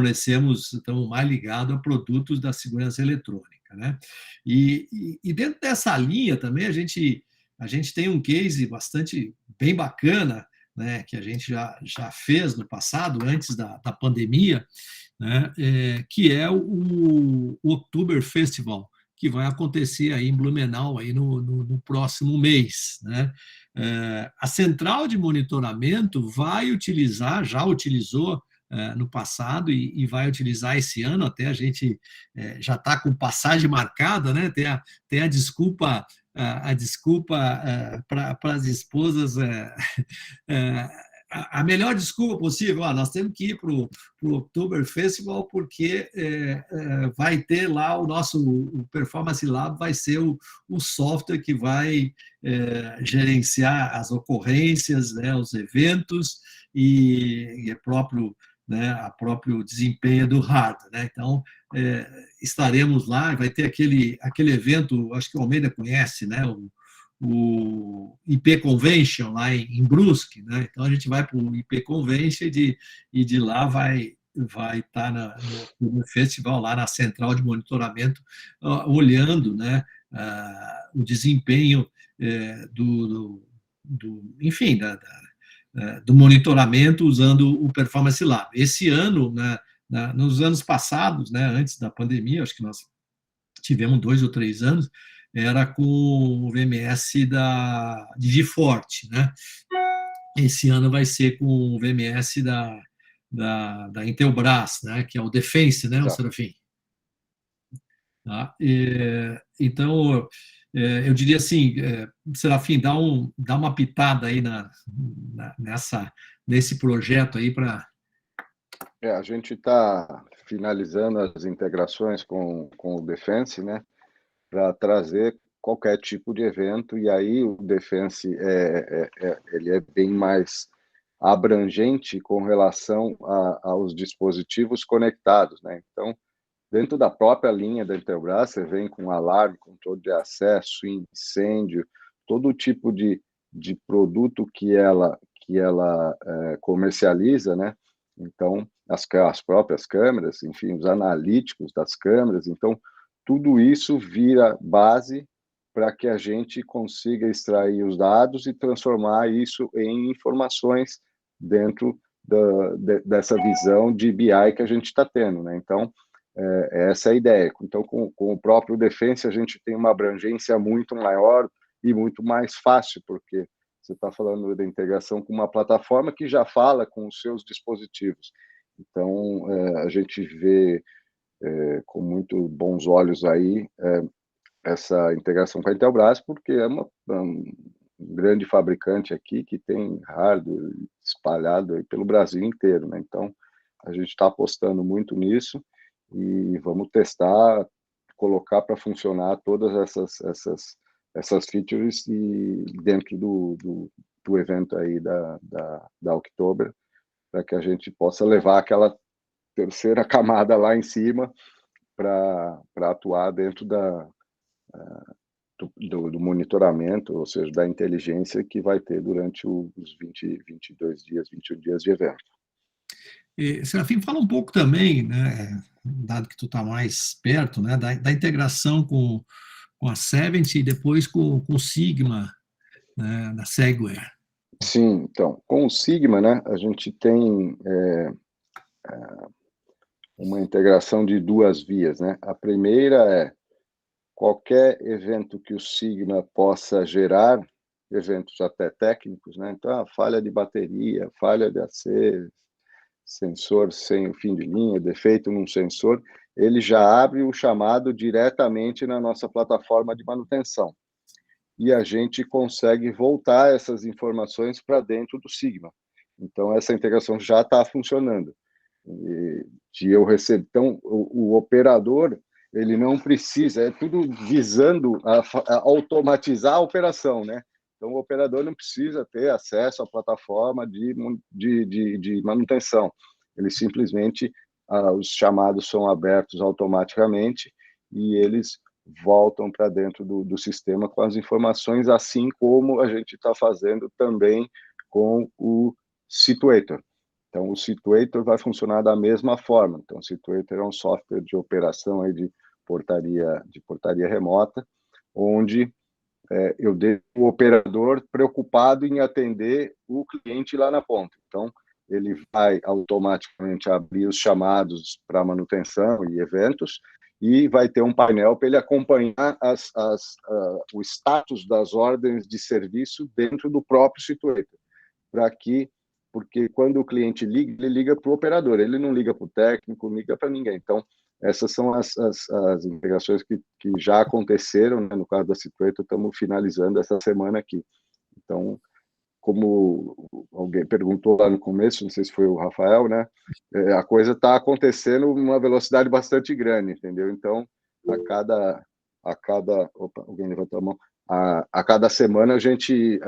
estamos mais ligados a produtos da segurança eletrônica, né? E dentro dessa linha também a gente tem um case bem bacana, né, que a gente já fez no passado, antes da pandemia, né, que é o Oktober Festival, que vai acontecer aí em Blumenau aí no próximo mês, né? A central de monitoramento vai utilizar, já utilizou no passado e vai utilizar esse ano, até a gente já está com passagem marcada, né? Tem a desculpa para as esposas, a melhor desculpa possível. Nós temos que ir para o Oktober Festival porque vai ter lá o Performance Lab, vai ser o software que vai gerenciar as ocorrências, né, os eventos e é próprio, né, a próprio desempenho do hardware, né? Então, estaremos lá, vai ter aquele evento, acho que o Almeida conhece, né, o IP Convention lá em Brusque, né? Então a gente vai para o IP Convention e de lá vai estar no festival, lá na central de monitoramento, olhando, né, o desempenho enfim, do monitoramento usando o Performance Lab. Esse ano, né, nos anos passados, né, antes da pandemia, acho que nós tivemos 2 ou 3 anos, era com o VMS de GeForce, né? Esse ano vai ser com o VMS da Intelbras, né, que é o Defense, né, o Serafim? Tá? Então, Eu diria assim, Serafim, dá uma pitada aí nesse projeto aí para... A gente está finalizando as integrações com o Defense, né, para trazer qualquer tipo de evento, e aí o Defense ele é bem mais abrangente com relação aos dispositivos conectados, né? Então, dentro da própria linha da Intelbras, você vem com alarme, controle de acesso, incêndio, todo tipo de produto que ela comercializa, né? Então, as próprias câmeras, enfim, os analíticos das câmeras, então, tudo isso vira base para que a gente consiga extrair os dados e transformar isso em informações dentro dessa visão de BI que a gente está tendo, né? Então, essa é a ideia. Então, com o próprio Defense, a gente tem uma abrangência muito maior e muito mais fácil, porque você está falando da integração com uma plataforma que já fala com os seus dispositivos. Então, a gente vê com muito bons olhos aí essa integração com a Intelbras, porque é um grande fabricante aqui que tem hardware espalhado aí pelo Brasil inteiro, né? Então, a gente está apostando muito nisso e vamos testar, colocar para funcionar todas essas features e dentro do evento aí da October, para que a gente possa levar aquela terceira camada lá em cima para atuar dentro do monitoramento, ou seja, da inteligência que vai ter durante os 22 dias, 21 dias de evento. Serafim, fala um pouco também, né, dado que tu está mais perto, né, da integração com a Savent e depois com o Sigma, né, da Segware. Sim, então, com o Sigma, né, a gente tem uma integração de duas vias, né? A primeira é qualquer evento que o Sigma possa gerar, eventos até técnicos, né? Então, falha de bateria, falha de AC, sensor sem o fim de linha, defeito num sensor, ele já abre o chamado diretamente na nossa plataforma de manutenção. E a gente consegue voltar essas informações para dentro do Sigma. Então, essa integração já está funcionando. Eu recebo. Então, o operador, ele não precisa, é tudo visando a automatizar a operação, né? Então, o operador não precisa ter acesso à plataforma de manutenção. Ele simplesmente, os chamados são abertos automaticamente e eles voltam para dentro do sistema com as informações, assim como a gente está fazendo também com o Situator. Então, o Situator vai funcionar da mesma forma. Então, o Situator é um software de operação aí de portaria remota, onde eu deixo o operador preocupado em atender o cliente lá na ponta. Então, ele vai automaticamente abrir os chamados para manutenção e eventos e vai ter um painel para ele acompanhar o status das ordens de serviço dentro do próprio Situator, porque quando o cliente liga, ele liga para o operador, ele não liga para o técnico, não liga para ninguém. Então, essas são as integrações que já aconteceram, né? No caso da Situator, estamos finalizando essa semana aqui. Então, como alguém perguntou lá no começo, não sei se foi o Rafael, né? A coisa está acontecendo numa velocidade bastante grande, entendeu? Então, opa, alguém levantou a mão. A cada semana a gente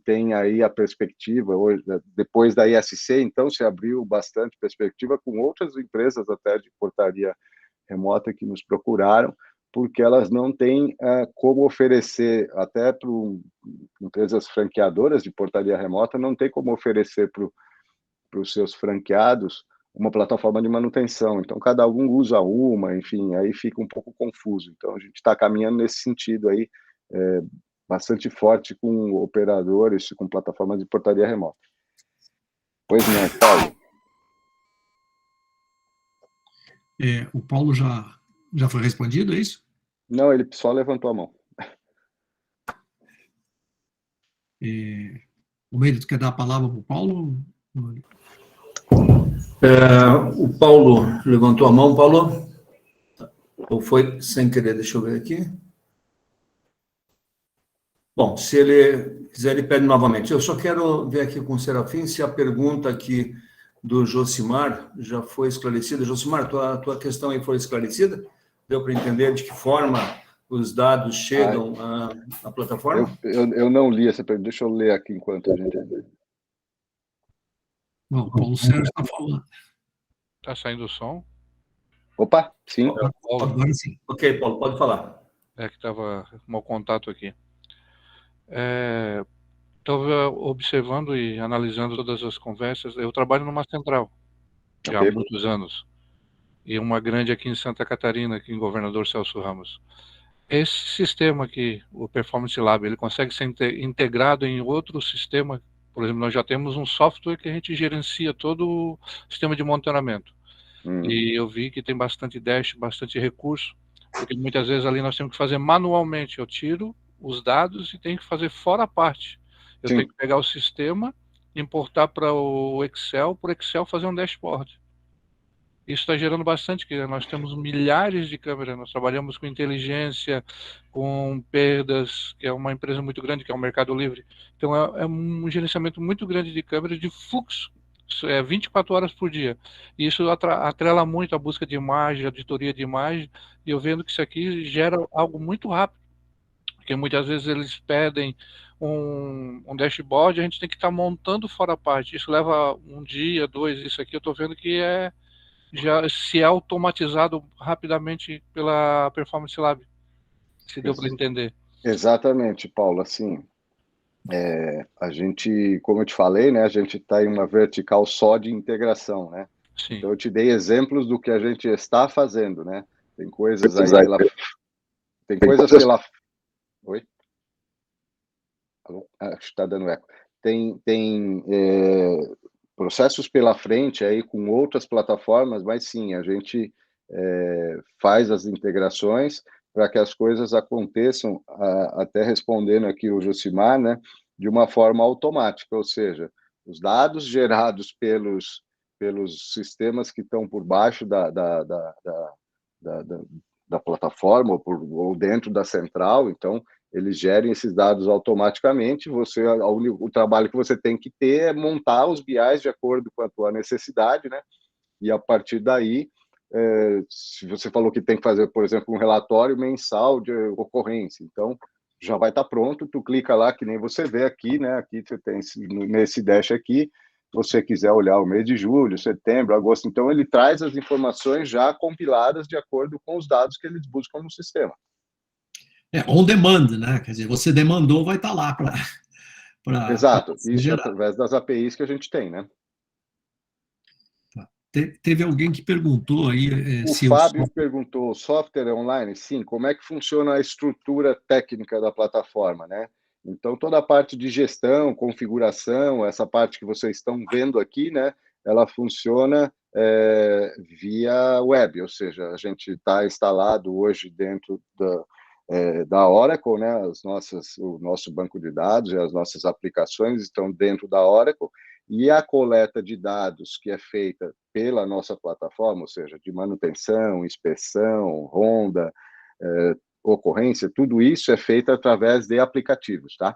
tem aí a perspectiva, hoje, depois da ISC, então se abriu bastante perspectiva com outras empresas até de portaria remota que nos procuraram, porque elas não têm como oferecer, até para empresas franqueadoras de portaria remota, não tem como oferecer para os seus franqueados uma plataforma de manutenção. Então, cada um usa uma, enfim, aí fica um pouco confuso. Então, a gente está caminhando nesse sentido aí, bastante forte com operadores, com plataformas de portaria remota. Pois não, Paulo. O Paulo já foi respondido, é isso? Não, ele só levantou a mão. Almeida, tu quer dar a palavra para o Paulo? O Paulo levantou a mão, Paulo? Ou foi sem querer? Deixa eu ver aqui. Bom, se ele quiser, ele pede novamente. Eu só quero ver aqui com o Serafim se a pergunta aqui do Josimar já foi esclarecida. Josimar, tua questão aí foi esclarecida? Deu para entender de que forma os dados chegam à plataforma? Eu não li essa pergunta. Deixa eu ler aqui enquanto a gente... Bom, o Paulo Sérgio está falando. Está saindo o som? Opa, sim. Agora sim. Ok, Paulo, pode falar. É que estava mau contato aqui. Estava observando e analisando todas as conversas. Eu trabalho numa central já há muitos anos. E uma grande aqui em Santa Catarina, aqui em Governador Celso Ramos. Esse sistema aqui, o Performance Lab, ele consegue ser integrado em outro sistema. Por exemplo, nós já temos um software que a gente gerencia todo o sistema de monitoramento. E eu vi que tem bastante dash, bastante recurso, porque muitas vezes ali nós temos que fazer manualmente. Eu tiro os dados e tenho que fazer fora a parte. Eu tenho que pegar o sistema, importar para o Excel fazer um dashboard. Isso está gerando bastante, que nós temos milhares de câmeras, nós trabalhamos com inteligência, com perdas, que é uma empresa muito grande, que é o Mercado Livre. Então é um gerenciamento muito grande de câmeras, de fluxo, 24 horas por dia. E isso atrela muito a busca de imagem, a auditoria de imagem, e eu vendo que isso aqui gera algo muito rápido, porque muitas vezes eles pedem um dashboard, a gente tem que estar montando fora a parte. Isso leva um dia, 2, isso aqui eu estou vendo que já se é automatizado rapidamente pela Performance Lab, se deu para entender. Exatamente, Paulo, assim, a gente, como eu te falei, né, a gente está em uma vertical só de integração, né? Sim. Então eu te dei exemplos do que a gente está fazendo, né? Tem coisas aí tem coisas pela... Oi? Alô? Acho que está dando eco. Tem processos pela frente aí com outras plataformas, mas sim, a gente faz as integrações para que as coisas aconteçam, até respondendo aqui o Josimar, né, de uma forma automática, ou seja, os dados gerados pelos sistemas que estão por baixo da plataforma ou dentro da central, então eles gerem esses dados automaticamente. O trabalho que você tem que ter é montar os BIs de acordo com a tua necessidade, né? E a partir daí, se você falou que tem que fazer, por exemplo, um relatório mensal de ocorrência, então já vai estar pronto, tu clica lá, que nem você vê aqui, né? Aqui você tem nesse dash aqui, se você quiser olhar o mês de julho, setembro, agosto, então ele traz as informações já compiladas de acordo com os dados que eles buscam no sistema. On demand, né? Quer dizer, você demandou, vai estar lá para... Exato, isso através das APIs que a gente tem, né? Teve alguém que perguntou aí... O Fábio perguntou, software online? Sim, como é que funciona a estrutura técnica da plataforma, né? Então, toda a parte de gestão, configuração, essa parte que vocês estão vendo aqui, né? Ela funciona via web, ou seja, a gente está instalado hoje dentro da Oracle, né? O nosso banco de dados e as nossas aplicações estão dentro da Oracle, e a coleta de dados que é feita pela nossa plataforma, ou seja, de manutenção, inspeção, ronda, ocorrência, tudo isso é feito através de aplicativos, tá?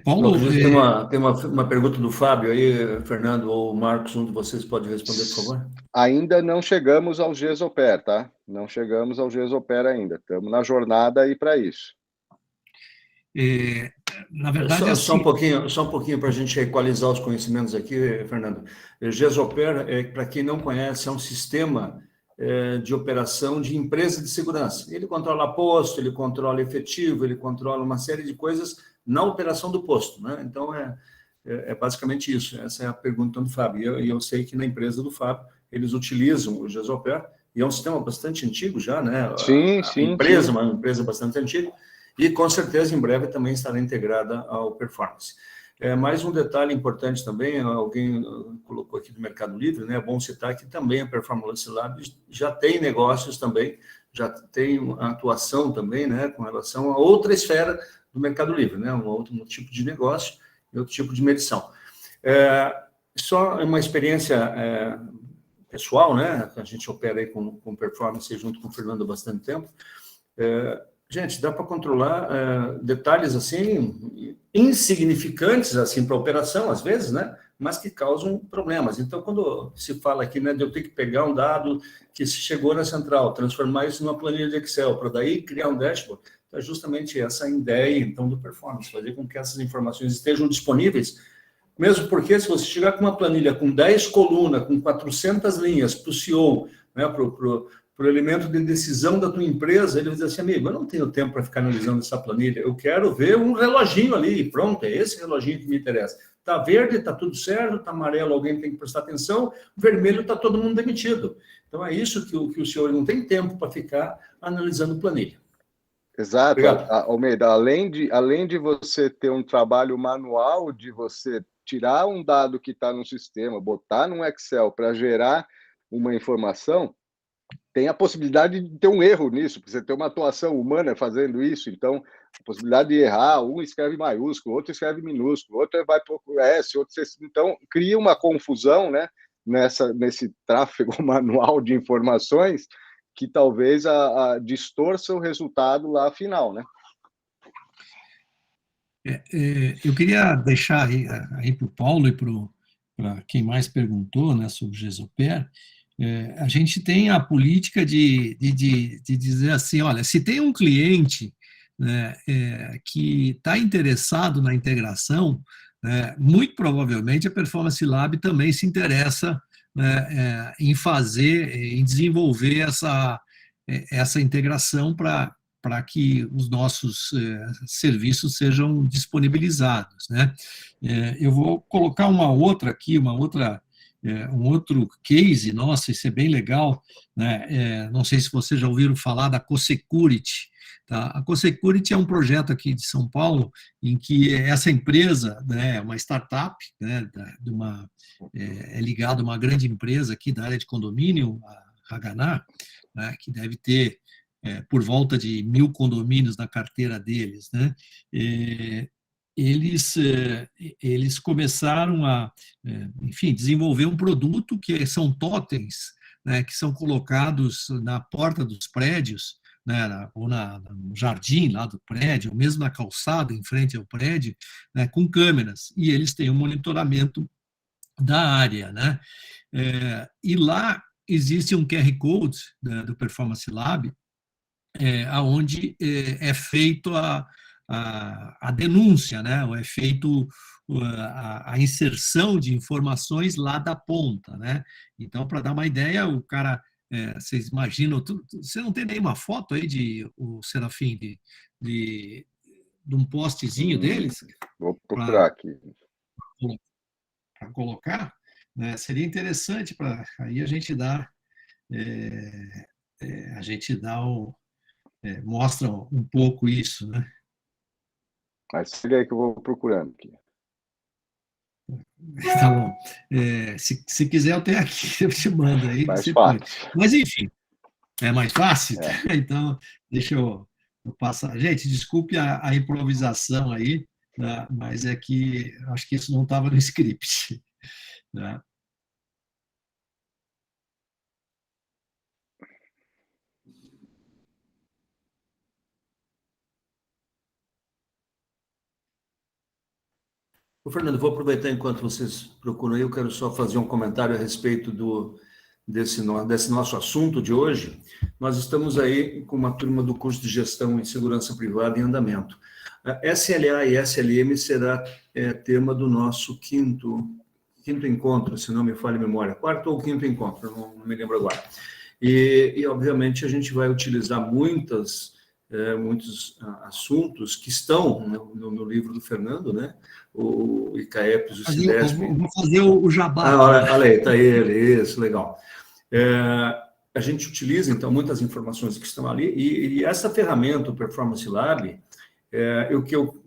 Paulo, tem uma pergunta do Fábio aí, Fernando ou Marcos, um de vocês pode responder, por favor? Ainda não chegamos ao GESOPER, tá? Não chegamos ao GESOPER ainda. Estamos na jornada aí para isso. Na verdade, só um pouquinho para a gente equalizar os conhecimentos aqui, Fernando. O GESOPER, para quem não conhece, é um sistema de operação de empresa de segurança. Ele controla posto, ele controla efetivo, ele controla uma série de coisas na operação do posto, né? Então, é basicamente isso. Essa é a pergunta do Fábio. E eu sei que na empresa do Fábio, eles utilizam o GESOPER, e é um sistema bastante antigo já, né? Sim. Uma empresa bastante antiga, e com certeza em breve também estará integrada ao Performance. Mais um detalhe importante também, alguém colocou aqui do Mercado Livre, né? É bom citar que também a Performance Lab já tem negócios também, já tem atuação também, né? Com relação a outra esfera do Mercado Livre, né? Um outro tipo de negócio e outro tipo de medição. Só uma experiência pessoal, né? A gente opera aí com Performance junto com o Fernando há bastante tempo. gente, dá para controlar detalhes assim insignificantes assim para a operação, às vezes, né? Mas que causam problemas. Então, quando se fala aqui, né, de eu ter que pegar um dado que se chegou na central, transformar isso numa planilha de Excel, para daí criar um dashboard, é justamente essa ideia, então, do performance, fazer com que essas informações estejam disponíveis, mesmo porque se você chegar com uma planilha com 10 colunas, com 400 linhas para o CEO, né, para o elemento de decisão da tua empresa, ele vai dizer assim, amigo, eu não tenho tempo para ficar analisando essa planilha, eu quero ver um reloginho ali, pronto, é esse reloginho que me interessa. Está verde, está tudo certo, está amarelo, alguém tem que prestar atenção, vermelho está todo mundo demitido. Então, é isso que o senhor não tem tempo para ficar analisando planilha. Exato. Obrigado. Almeida, além de você ter um trabalho manual, de você tirar um dado que está no sistema, botar num Excel para gerar uma informação, tem a possibilidade de ter um erro nisso, porque você tem uma atuação humana fazendo isso, então a possibilidade de errar, um escreve maiúsculo, outro escreve minúsculo, outro vai para o S, outro... Então, cria uma confusão, né, nesse tráfego manual de informações que talvez distorça o resultado lá final, né? Eu queria deixar aí para o Paulo e para quem mais perguntou, né, sobre o GESOPER, a gente tem a política de dizer assim, olha, se tem um cliente, né, que está interessado na integração, muito provavelmente a Performance Lab também se interessa, né, em fazer, em desenvolver essa integração para que os nossos serviços sejam disponibilizados, né? Eu vou colocar uma outra aqui, um outro case, nossa, isso é bem legal, né? Não sei se vocês já ouviram falar da CoSecurity. Tá? A CoSecurity é um projeto aqui de São Paulo em que essa empresa, né, uma startup, né, é ligada a uma grande empresa aqui da área de condomínio, a Haganá, né, que deve ter por volta de 1.000 condomínios na carteira deles, né? Eles começaram a, enfim, desenvolver um produto que são totens, né, que são colocados na porta dos prédios, né, ou no jardim lá do prédio, ou mesmo na calçada em frente ao prédio, né, com câmeras, e eles têm um monitoramento da área, né? E lá existe um QR Code do Performance Lab, onde é feito a denúncia, né? Ou é feito a inserção de informações lá da ponta, né? Então, para dar uma ideia, o cara, vocês imaginam, você não tem nenhuma foto aí o Serafim, de um postezinho deles? Vou procurar aqui. Para colocar, né? Seria interessante para aí a gente dar mostra um pouco isso, né? Mas seria aí que eu vou procurando aqui. Tá bom. Se quiser, eu tenho aqui, eu te mando aí. Mais você fácil. Põe. Mas, enfim, é mais fácil? Então, deixa eu passar. Gente, desculpe a improvisação aí, né? Mas é que acho que isso não estava no script. Né? Fernando, vou aproveitar enquanto vocês procuram aí, eu quero só fazer um comentário a respeito desse nosso assunto de hoje. Nós estamos aí com uma turma do curso de Gestão em Segurança Privada em andamento. A SLA e SLM será tema do nosso quinto encontro, se não me falha a memória, quarto ou quinto encontro, não me lembro agora. E obviamente, a gente vai utilizar muitos assuntos que estão no livro do Fernando, né? O ICAEPS, o CIDESP. Vou fazer o jabá. Olha aí, está ele, isso, legal. A gente utiliza, então, muitas informações que estão ali, e essa ferramenta, o Performance Lab,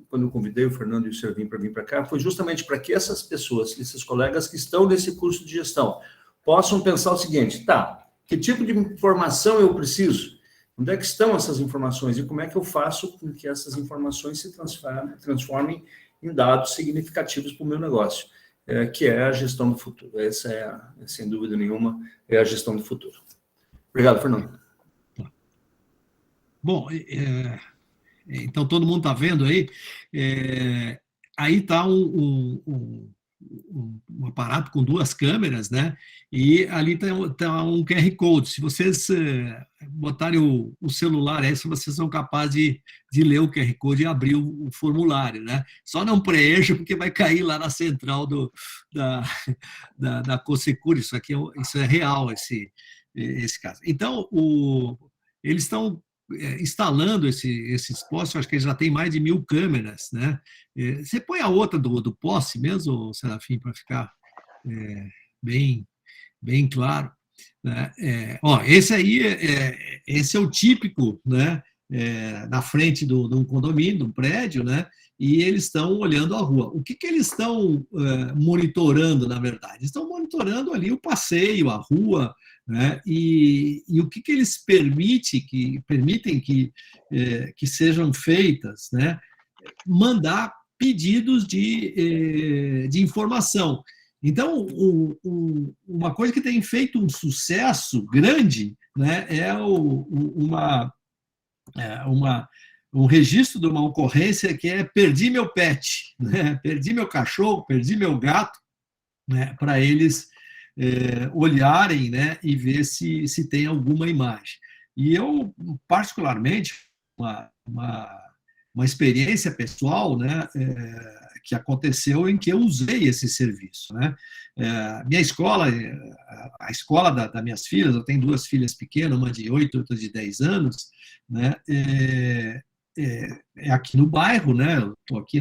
quando eu convidei o Fernando e o Servim para vir para cá, foi justamente para que essas pessoas, esses colegas que estão nesse curso de gestão, possam pensar o seguinte, tá, que tipo de informação eu preciso? Onde é que estão essas informações e como é que eu faço com que essas informações se transformem em dados significativos para o meu negócio, que é a gestão do futuro. Essa sem dúvida nenhuma, é a gestão do futuro. Obrigado, Fernando. Bom, Então, todo mundo está vendo aí? Aí está um aparato com 2 câmeras, né? E ali está um QR Code. Se vocês botarem o celular aí, vocês são capazes de ler o QR Code e abrir o formulário, né? Só não preencha, porque vai cair lá na central da Cossecur. Isso é real, esse caso. Então, eles estão instalando esses postes, acho que eles já têm mais de 1.000 câmeras, né? Você põe a outra do poste mesmo, Serafim, para ficar bem claro, né? Esse é o típico, né? Na frente de um condomínio, de um prédio, né? E eles estão olhando a rua. O que eles estão monitorando, na verdade? Estão monitorando ali o passeio, a rua, né? E o que eles permitem que sejam feitas, né? Mandar pedidos de informação. Então, uma coisa que tem feito um sucesso grande, né, é um registro de uma ocorrência que é perdi meu pet, né? Perdi meu cachorro, perdi meu gato, né? Para eles olharem, né? E ver se tem alguma imagem. E eu, particularmente, uma experiência pessoal, né? Que aconteceu em que eu usei esse serviço, né? Minha escola, a escola das minhas filhas, eu tenho 2 filhas pequenas, uma de 8 e outra de 10 anos, né? É aqui no bairro, né? Eu estou aqui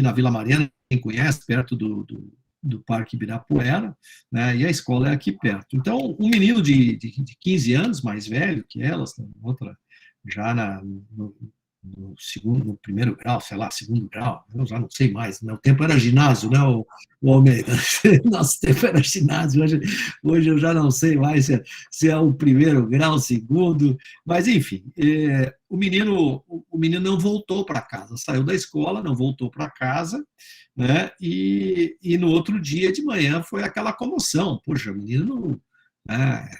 na Vila Mariana, quem conhece, perto do Parque Ibirapuera, né? E a escola é aqui perto. Então, um menino de 15 anos, mais velho que elas, outra já no primeiro grau, sei lá, segundo grau, eu já não sei mais, meu tempo era ginásio, né, o Almeida? Nosso tempo era ginásio, hoje eu já não sei mais se é o primeiro grau, o segundo, mas enfim, o menino não voltou para casa, saiu da escola, não voltou para casa, né, e no outro dia de manhã foi aquela comoção, poxa, o menino,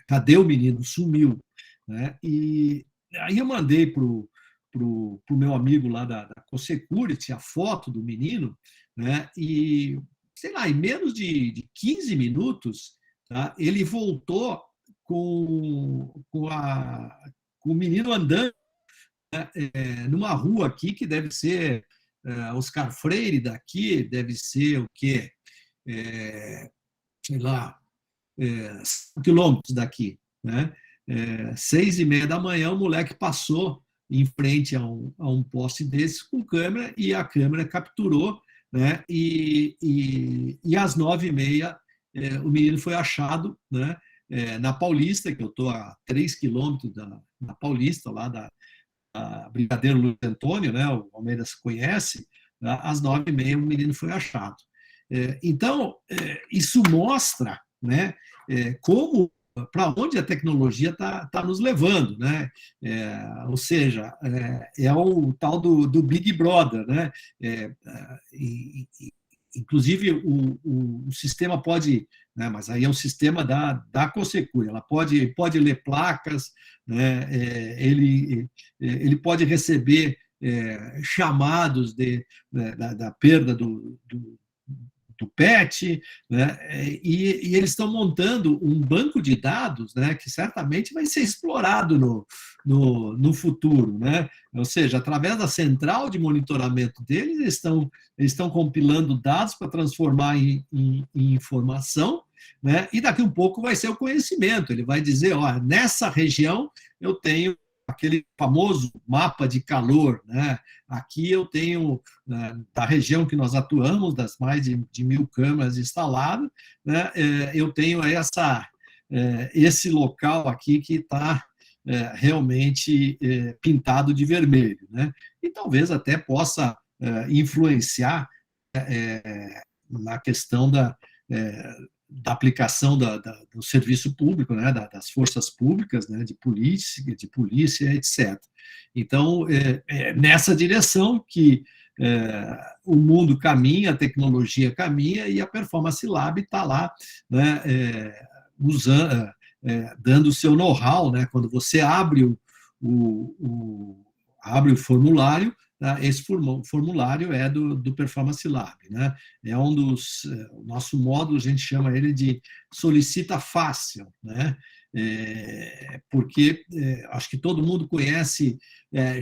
cadê o menino? Sumiu, né, e aí eu mandei para o meu amigo lá da Cossecurity a foto do menino, né? E, sei lá, em menos de 15 minutos, tá? Ele voltou com o menino andando, né? Numa rua aqui que deve ser Oscar Freire daqui, deve ser o quê? Sei lá, 5 quilômetros daqui, né? 6:30 da manhã, o moleque passou em frente a um poste desses com câmera, e a câmera capturou, né? E às 9:30 o menino foi achado, né? Na Paulista, que eu estou a 3 quilômetros da Paulista, lá da Brigadeiro Luiz Antônio, né? O Almeida se conhece, né? Às 9:30 o menino foi achado. Então, isso mostra, né? Como para onde a tecnologia está nos levando, né? Ou seja, é o tal do Big Brother, né? Inclusive, o sistema pode, né? Mas aí é um sistema da Cossecur, ela pode ler placas, né? Ele pode receber chamados da perda do PET, né? E eles estão montando um banco de dados, né, que certamente vai ser explorado no futuro, né? Ou seja, através da central de monitoramento deles, eles estão compilando dados para transformar em informação, né? E daqui a um pouco vai ser o conhecimento. Ele vai dizer, ó, nessa região eu tenho aquele famoso mapa de calor, né? Aqui eu tenho, da região que nós atuamos, das mais de 1.000 câmeras instaladas, né? Eu tenho esse local aqui que está realmente pintado de vermelho, né? E talvez até possa influenciar na questão da aplicação do serviço público, né, das forças públicas, né, de polícia, etc. Então, nessa direção que o mundo caminha, a tecnologia caminha, e a Performance Lab está lá, né, dando o seu know-how, né, quando você abre abre o formulário. Esse formulário é do Performance Lab, né? É o nosso módulo, a gente chama ele de solicita fácil, né? Porque acho que todo mundo conhece,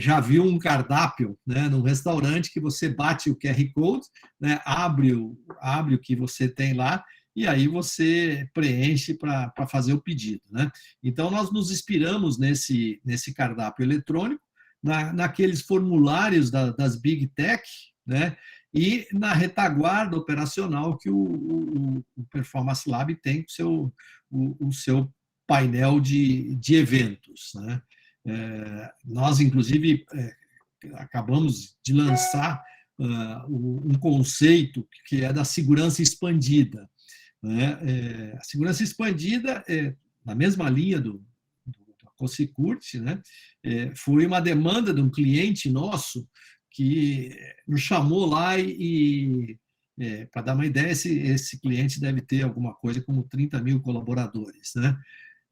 já viu um cardápio, né, num restaurante que você bate o QR Code, né, abre o que você tem lá, e aí você preenche para fazer o pedido, né? Então, nós nos inspiramos nesse cardápio eletrônico, naqueles formulários das Big Tech, né? E na retaguarda operacional que o Performance Lab tem o seu painel de eventos, né? Nós, inclusive, acabamos de lançar um conceito que é da segurança expandida, né? A segurança expandida na mesma linha do Cosicurt, né? Foi uma demanda de um cliente nosso que nos chamou lá e para dar uma ideia, esse cliente deve ter alguma coisa como 30 mil colaboradores, né?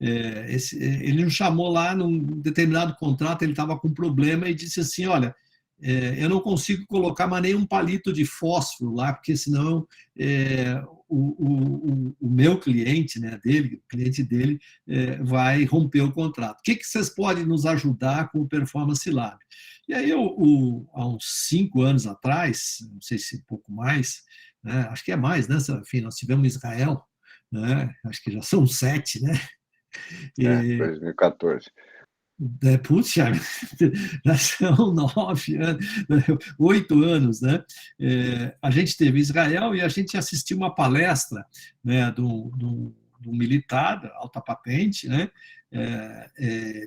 Ele nos chamou lá num determinado contrato, ele estava com um problema e disse assim, olha, eu não consigo colocar mais nenhum palito de fósforo lá, porque senão o meu cliente, né, o cliente dele, vai romper o contrato. O que vocês podem nos ajudar com o Performance Lab? E aí, há uns 5 anos atrás, não sei se um pouco mais, né, acho que é mais, né, Serafim? Nós tivemos em Israel, né, acho que já são 7, né? 2014. Putz, já são 9 anos, 8 anos, né? A gente esteve em Israel e a gente assistiu uma palestra, né, de um militar, alta patente, né?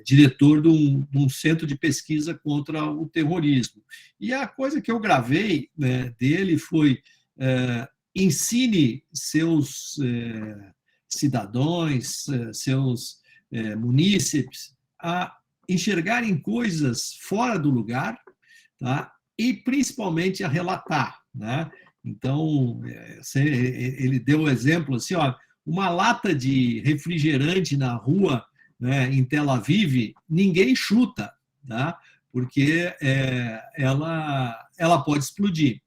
Diretor de um centro de pesquisa contra o terrorismo. E a coisa que eu gravei, né, dele foi ensine seus cidadãos, seus munícipes a enxergarem coisas fora do lugar, tá? E principalmente a relatar, né? Então, ele deu o exemplo assim, ó, uma lata de refrigerante na rua, né, em Tel Aviv, ninguém chuta, tá? Porque ela pode explodir,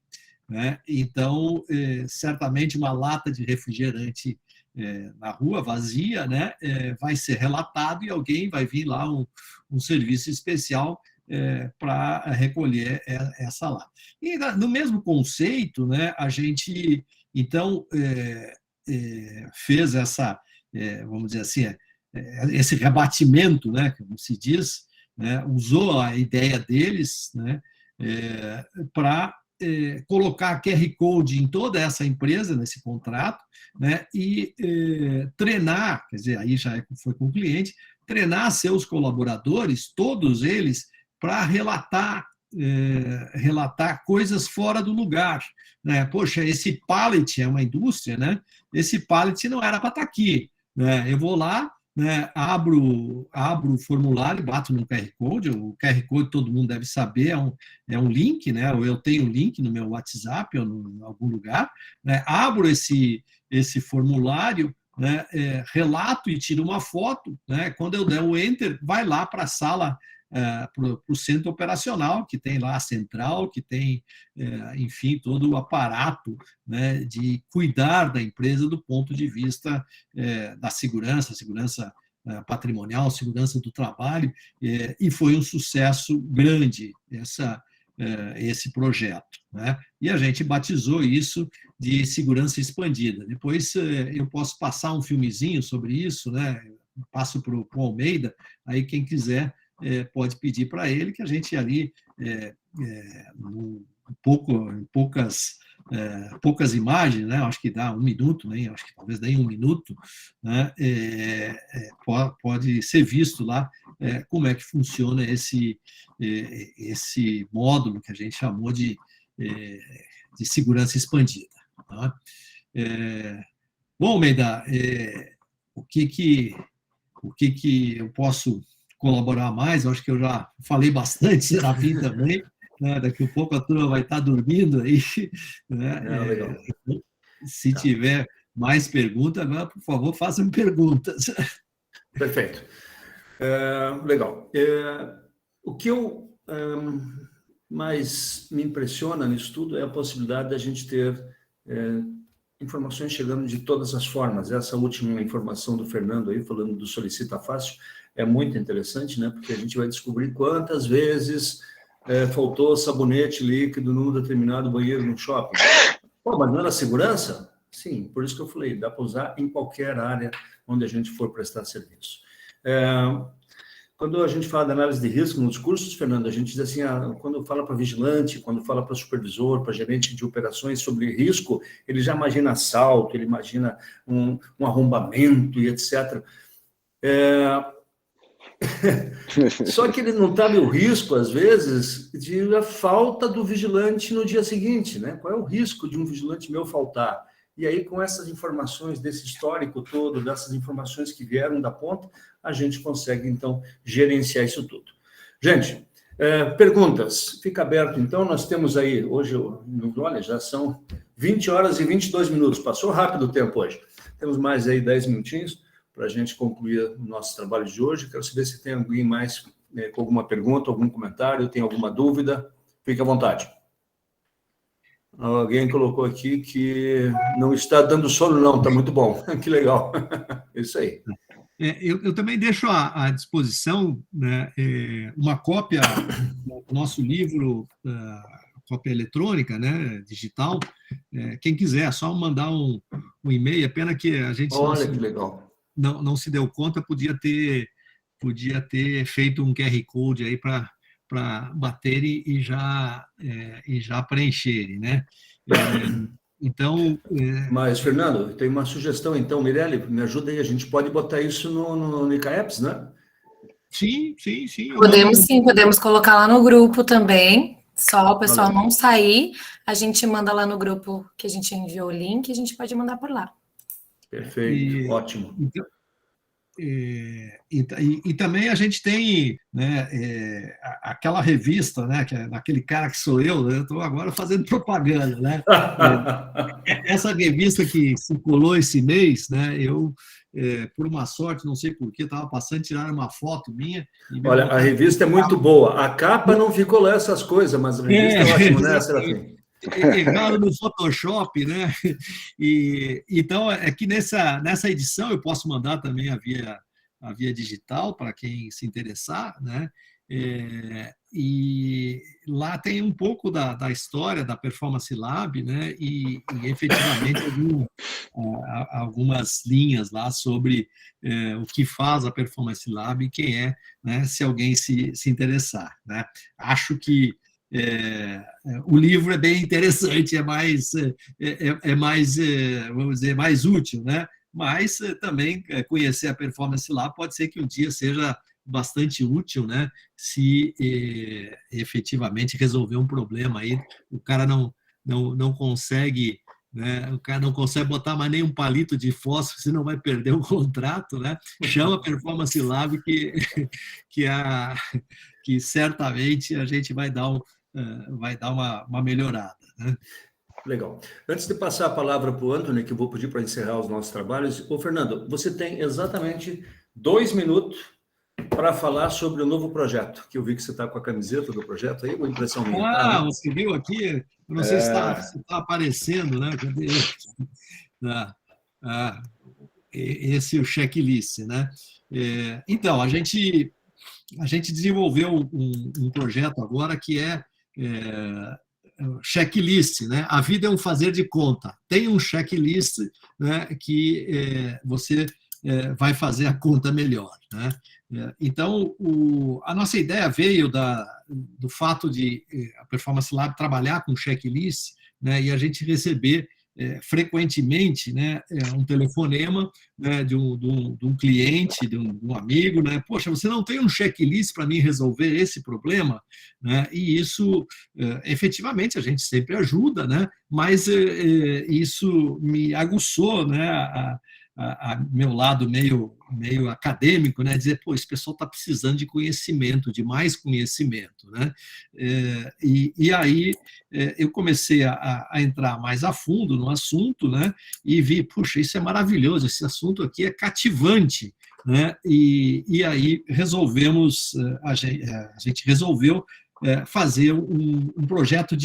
né? Então, certamente uma lata de refrigerante na rua, vazia, né, vai ser relatado e alguém vai vir lá, um serviço especial para recolher essa lata. E no mesmo conceito, né, a gente, então, fez vamos dizer assim, esse rebatimento, né, como se diz, né, usou a ideia deles, né, para colocar QR Code em toda essa empresa, nesse contrato, né, e treinar, quer dizer, aí já foi com o cliente, treinar seus colaboradores, todos eles, para relatar coisas fora do lugar, né? Poxa, esse pallet é uma indústria, né? Esse pallet não era para estar aqui, né? Eu vou lá, né, abro o formulário, bato no QR Code, o QR Code todo mundo deve saber, é um link, né, ou eu tenho um link no meu WhatsApp ou em algum lugar, né, abro esse formulário, né, relato e tiro uma foto, né, quando eu der o Enter, vai lá para a sala, para o centro operacional, que tem lá a central, que tem, enfim, todo o aparato, né, de cuidar da empresa do ponto de vista da segurança patrimonial, segurança do trabalho, e foi um sucesso grande esse projeto, né? E a gente batizou isso de segurança expandida. Depois eu posso passar um filmezinho sobre isso, né? Passo para o Almeida, aí quem quiser pode pedir para ele, que a gente ali, poucas imagens, né? Acho que dá 1 minuto, né? Acho que talvez nem 1 minuto, né? Pode ser visto lá como é que funciona esse módulo que a gente chamou de segurança expandida. Tá? Bom, Almeida, o que eu posso colaborar mais? Eu acho que eu já falei bastante, Serafim também, né? Daqui a pouco a turma vai estar dormindo aí, né? Legal. Se tiver mais perguntas, agora, por favor, façam perguntas. Perfeito. Legal. O que eu mais me impressiona nisso tudo é a possibilidade da gente ter informações chegando de todas as formas. Essa última informação do Fernando aí, falando do Solicita Fácil, é muito interessante, né? Porque a gente vai descobrir quantas vezes faltou sabonete líquido num determinado banheiro no shopping. Pô, mas não era segurança? Sim, por isso que eu falei, dá para usar em qualquer área onde a gente for prestar serviço. Quando a gente fala de análise de risco nos cursos, Fernando, a gente diz assim, quando fala para vigilante, quando fala para supervisor, para gerente de operações sobre risco, ele já imagina assalto, ele imagina um arrombamento e etc. Só que ele não sabe o risco, às vezes, de a falta do vigilante no dia seguinte, né? Qual é o risco de um vigilante meu faltar? E aí, com essas informações, desse histórico todo, dessas informações que vieram da ponta, a gente consegue, então, gerenciar isso tudo. Gente, perguntas. Fica aberto, então. Nós temos aí, hoje, olha, já são 20 horas e 22 minutos. Passou rápido o tempo hoje. Temos mais aí 10 minutinhos para a gente concluir o nosso trabalho de hoje. Quero saber se tem alguém mais com alguma pergunta, algum comentário, tem alguma dúvida. Fique à vontade. Alguém colocou aqui que não está dando sono, não. Está muito bom. Que legal. Isso aí. Eu também deixo à disposição, né, uma cópia do nosso livro, cópia eletrônica, né, digital. Quem quiser, é só mandar um e-mail. É pena que a gente Olha que legal. Não se deu conta, podia ter feito um QR Code aí para bater e já preencherem, né? Então... Mas, Fernando, tem uma sugestão, então, Mirelle, me ajuda aí, a gente pode botar isso no Nicaeps, né? Sim. Podemos colocar lá no grupo também, só o pessoal não sair, a gente manda lá no grupo que a gente enviou o link, a gente pode mandar por lá. Perfeito, ótimo. E também a gente tem, né, aquela revista, né, que é daquele cara que sou eu, né, estou agora fazendo propaganda, né? Essa revista que circulou esse mês, né, eu, por uma sorte, não sei porquê, estava passando, tiraram uma foto minha. Olha, a revista é muito boa. A capa não ficou lá essas coisas, mas a revista é ótima, né, Serafim? Erraram no Photoshop, né? Então, é que nessa edição eu posso mandar também a via digital para quem se interessar, né? E lá tem um pouco da história da Performance Lab, né? E efetivamente algumas linhas lá sobre o que faz a Performance Lab e quem é, né? Se alguém se interessar, né? Acho que o livro é bem interessante, é mais, vamos dizer, mais útil, né? Mas também conhecer a Performance lá pode ser que um dia seja bastante útil, né? Se efetivamente resolver um problema aí, o cara não consegue, né? O cara não consegue botar mais nem um palito de fósforo, senão vai perder o contrato, né? Chama a Performance Lab que certamente a gente vai dar uma melhorada, né? Legal. Antes de passar a palavra para o Antônio, que eu vou pedir para encerrar os nossos trabalhos, Fernando, você tem exatamente 2 minutos para falar sobre o novo projeto, que eu vi que você está com a camiseta do projeto aí, uma impressão minha. Você viu aqui? Eu não sei se está aparecendo, né? Cadê? Esse é o checklist, né? Então, a gente desenvolveu um projeto agora que é checklist, né? A vida é um fazer de conta. Tem um checklist, né, que você vai fazer a conta melhor, né? Então, a nossa ideia veio do fato de a Performance Lab trabalhar com checklist, né, e a gente receber frequentemente, né, um telefonema, né, de um cliente, de um amigo, né? Poxa, você não tem um checklist para mim resolver esse problema, né? E isso, efetivamente, a gente sempre ajuda, né? Mas isso me aguçou, né, a meu lado meio acadêmico, né? Dizer, pô, esse pessoal está precisando de conhecimento, de mais conhecimento, né? E aí eu comecei a entrar mais a fundo no assunto, né? E vi, puxa, isso é maravilhoso, esse assunto aqui é cativante, né? E aí a gente resolveu fazer um projeto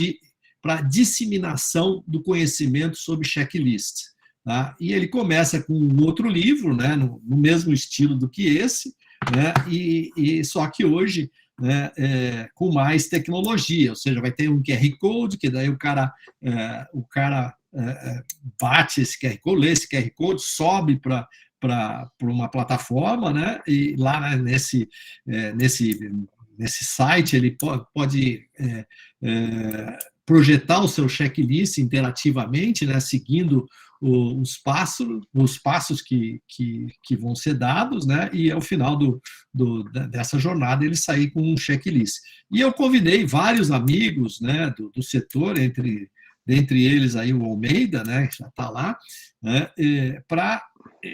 para disseminação do conhecimento sobre checklist. Tá? E ele começa com um outro livro, né, no mesmo estilo do que esse, né, e só que hoje, né, com mais tecnologia, ou seja, vai ter um QR Code, que daí o cara bate esse QR Code, lê esse QR Code, sobe para uma plataforma, né, e lá nesse site ele pode projetar o seu checklist interativamente, né, seguindo os passos que vão ser dados, né, e ao final dessa jornada ele sair com um checklist. E eu convidei vários amigos, né, do setor, dentre eles aí o Almeida, né, que já está lá, né, para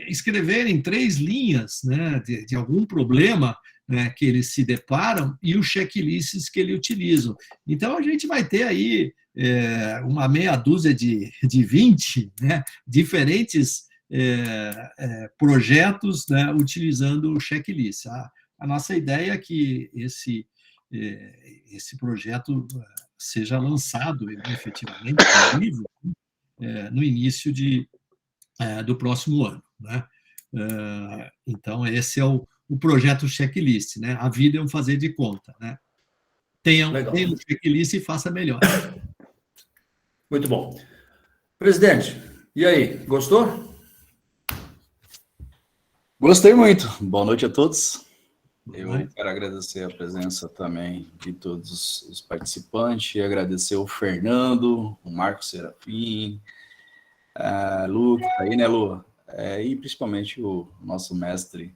escreverem 3 linhas, né, de algum problema, né, que eles se deparam e os checklists que eles utilizam. Então, a gente vai ter aí uma meia dúzia de 20, né, diferentes projetos, né, utilizando o checklist. A nossa ideia é que esse projeto seja lançado efetivamente no início do próximo ano, né? Então, esse é o projeto checklist, né? A vida é um fazer de conta, né? Tenha um checklist e faça melhor. Muito bom. Presidente, e aí, gostou? Gostei muito. Boa noite a todos. Eu quero agradecer a presença também de todos os participantes, agradecer o Fernando, o Marco Serafim, a Lu, que está aí, né, Lu? E principalmente o nosso mestre,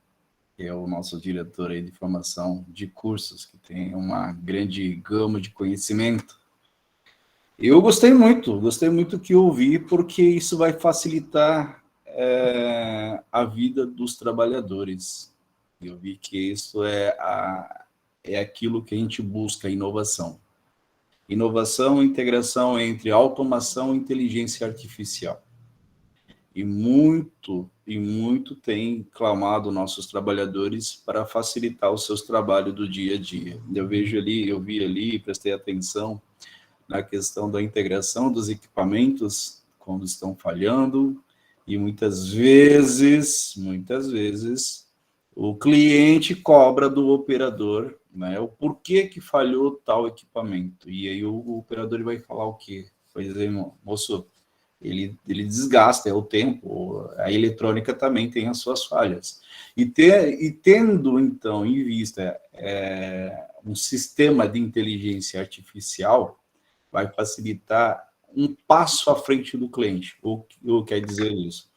que é o nosso diretor aí de formação de cursos, que tem uma grande gama de conhecimento. Eu gostei muito que eu ouvi, porque isso vai facilitar a vida dos trabalhadores. Eu vi que isso é aquilo que a gente busca, inovação. Inovação, integração entre automação e inteligência artificial. E muito tem clamado nossos trabalhadores para facilitar os seus trabalhos do dia a dia. Eu vi ali, prestei atenção na questão da integração dos equipamentos, quando estão falhando, e muitas vezes, o cliente cobra do operador, né, o porquê que falhou tal equipamento. E aí o operador vai falar o quê? Vai dizer, moço, ele desgasta, é o tempo, a eletrônica também tem as suas falhas. E tendo, então, em vista um sistema de inteligência artificial, vai facilitar um passo à frente do cliente. O que quer dizer isso?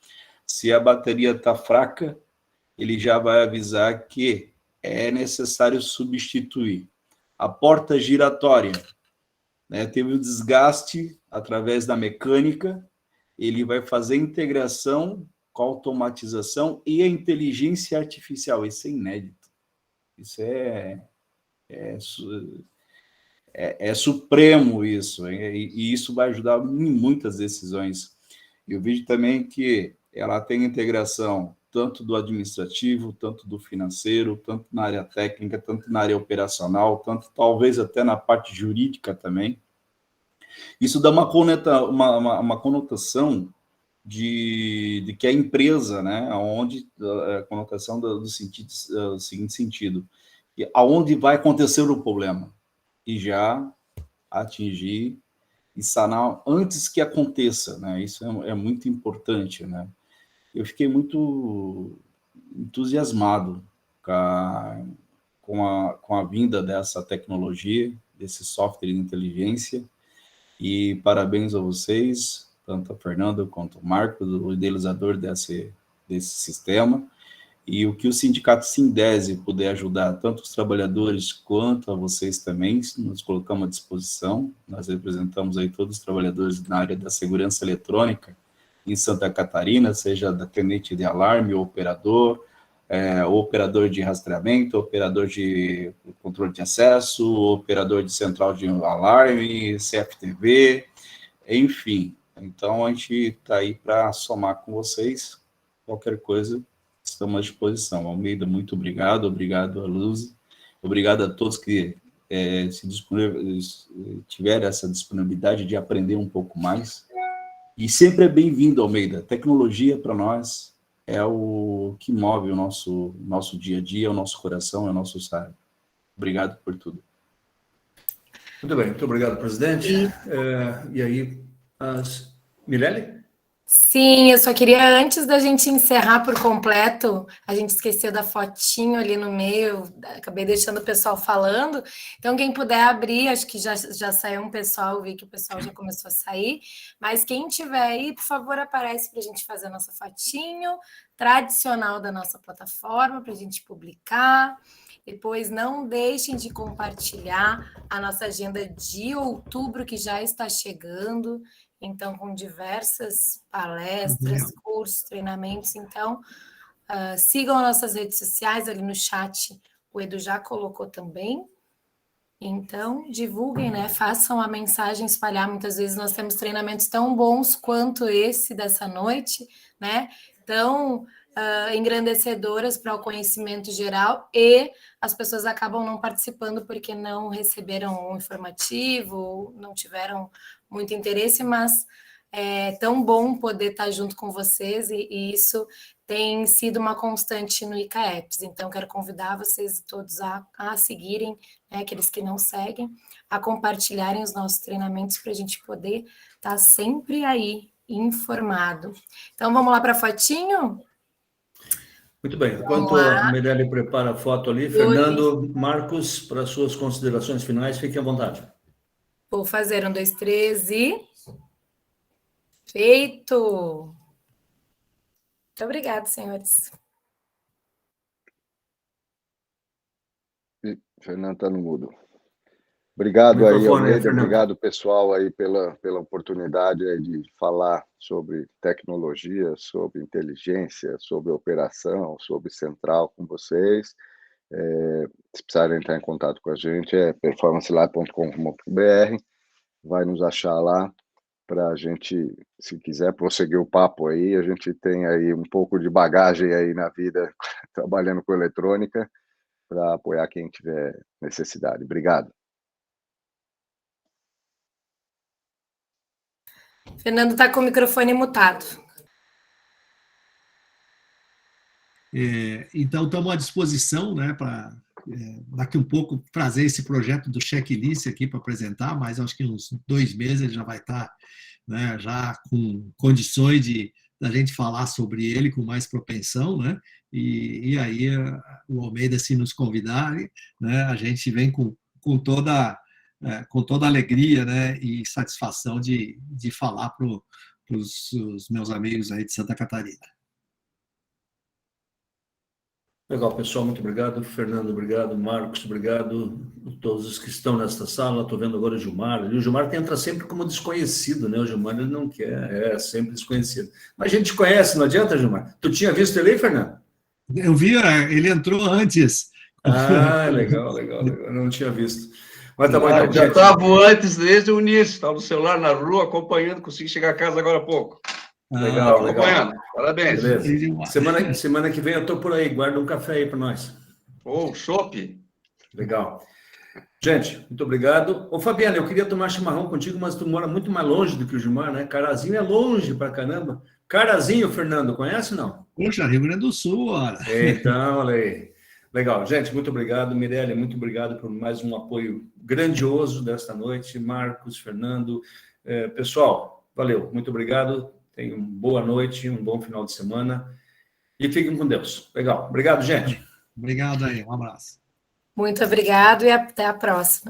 Se a bateria está fraca, ele já vai avisar que é necessário substituir. A porta giratória, né, teve o desgaste através da mecânica, ele vai fazer integração com a automatização e a inteligência artificial. Isso é inédito. Isso é supremo, isso. E isso vai ajudar em muitas decisões. Eu vejo também que ela tem integração tanto do administrativo, tanto do financeiro, tanto na área técnica, tanto na área operacional, tanto talvez até na parte jurídica também. Isso dá uma conotação de que a empresa, né, onde a conotação do seguinte sentido, que aonde vai acontecer o problema e já atingir e sanar antes que aconteça, né? Isso é muito importante, né? Eu fiquei muito entusiasmado com a vinda dessa tecnologia, desse software de inteligência, e parabéns a vocês, tanto a Fernanda quanto o Marco, o idealizador desse sistema, e o que o sindicato Sindese puder ajudar, tanto os trabalhadores quanto a vocês também, nos colocamos à disposição. Nós representamos aí todos os trabalhadores na área da segurança eletrônica em Santa Catarina, seja da tenente de alarme, operador de rastreamento, operador de controle de acesso, operador de central de alarme, CFTV, enfim. Então, a gente está aí para somar com vocês. Qualquer coisa, estamos à disposição. Almeida, muito obrigado. Obrigado a Luz. Obrigado a todos que tiver essa disponibilidade de aprender um pouco mais. E sempre é bem-vindo, Almeida. Tecnologia, para nós, é o que move o nosso dia a dia, o nosso coração, é o nosso cérebro. Obrigado por tudo. Muito bem, muito obrigado, presidente. E aí, Mirelle? Sim, eu só queria, antes da gente encerrar por completo, a gente esqueceu da fotinho ali no meio, acabei deixando o pessoal falando, então quem puder abrir, acho que já saiu um pessoal, vi que o pessoal já começou a sair, mas quem tiver aí, por favor, aparece para a gente fazer a nossa fotinho tradicional da nossa plataforma, para a gente publicar. Depois, não deixem de compartilhar a nossa agenda de outubro, que já está chegando, então, com diversas palestras, cursos, treinamentos. Então, sigam nossas redes sociais, ali no chat, o Edu já colocou também. Então, divulguem, né? Façam a mensagem espalhar. Muitas vezes nós temos treinamentos tão bons quanto esse dessa noite, né? Tão engrandecedoras para o conhecimento geral, e as pessoas acabam não participando porque não receberam um informativo, não tiveram muito interesse, mas é tão bom poder estar junto com vocês, e isso tem sido uma constante no ICAEPS. Então, quero convidar vocês todos a seguirem, né, aqueles que não seguem, a compartilharem os nossos treinamentos para a gente poder estar sempre aí informado. Então, vamos lá para a fotinho? Muito bem. Enquanto a Mirelle prepara a foto ali, Fernando, Marcos, para suas considerações finais, fiquem à vontade. Vou fazer 1, 2, 3 e... Feito! Muito obrigada, senhores. Fernando está no mudo. Obrigado aí, Almeida. Obrigado, pessoal, aí pela oportunidade aí de falar sobre tecnologia, sobre inteligência, sobre operação, sobre central com vocês. Se precisarem entrar em contato com a gente, é performancelab.com.br. Vai nos achar lá para a gente, se quiser prosseguir o papo aí. A gente tem aí um pouco de bagagem aí na vida, trabalhando com eletrônica, para apoiar quem tiver necessidade. Obrigado. Fernando está com o microfone mutado. Então, estamos à disposição, né, para daqui um pouco trazer esse projeto do checklist aqui para apresentar, mas acho que uns 2 meses ele já vai estar, né, já com condições da gente falar sobre ele com mais propensão, né? E aí o Almeida, se nos convidar, né, a gente vem com toda alegria, né, e satisfação de falar para os meus amigos aí de Santa Catarina. Legal, pessoal, muito obrigado. Fernando, obrigado. Marcos, obrigado. Todos os que estão nesta sala. Estou vendo agora o Gilmar. O Gilmar entra sempre como desconhecido, né? O Gilmar ele não quer, é sempre desconhecido. Mas a gente conhece, não adianta, Gilmar. Tu tinha visto ele aí, Fernando? Eu vi, ele entrou antes. Legal. Eu não tinha visto. Mas tá bom, então, já estava antes, desde o início. Estava no celular na rua, acompanhando. Consegui chegar a casa agora há pouco. Legal. Acompanhando. Parabéns. Beleza. Semana que vem eu estou por aí. Guarda um café aí para nós. Chopp. Legal. Gente, muito obrigado. Ô, Fabiana, eu queria tomar chimarrão contigo, mas tu mora muito mais longe do que o Gilmar, né? Carazinho é longe pra caramba. Carazinho, Fernando, conhece, não? Poxa, Rio Grande do Sul, ora. Então, olha aí. Legal. Gente, muito obrigado. Mirelle, muito obrigado por mais um apoio grandioso desta noite. Marcos, Fernando. Pessoal, valeu. Muito obrigado. Tenham uma boa noite, um bom final de semana. E fiquem com Deus. Legal. Obrigado, gente. Obrigado aí. Um abraço. Muito obrigado e até a próxima.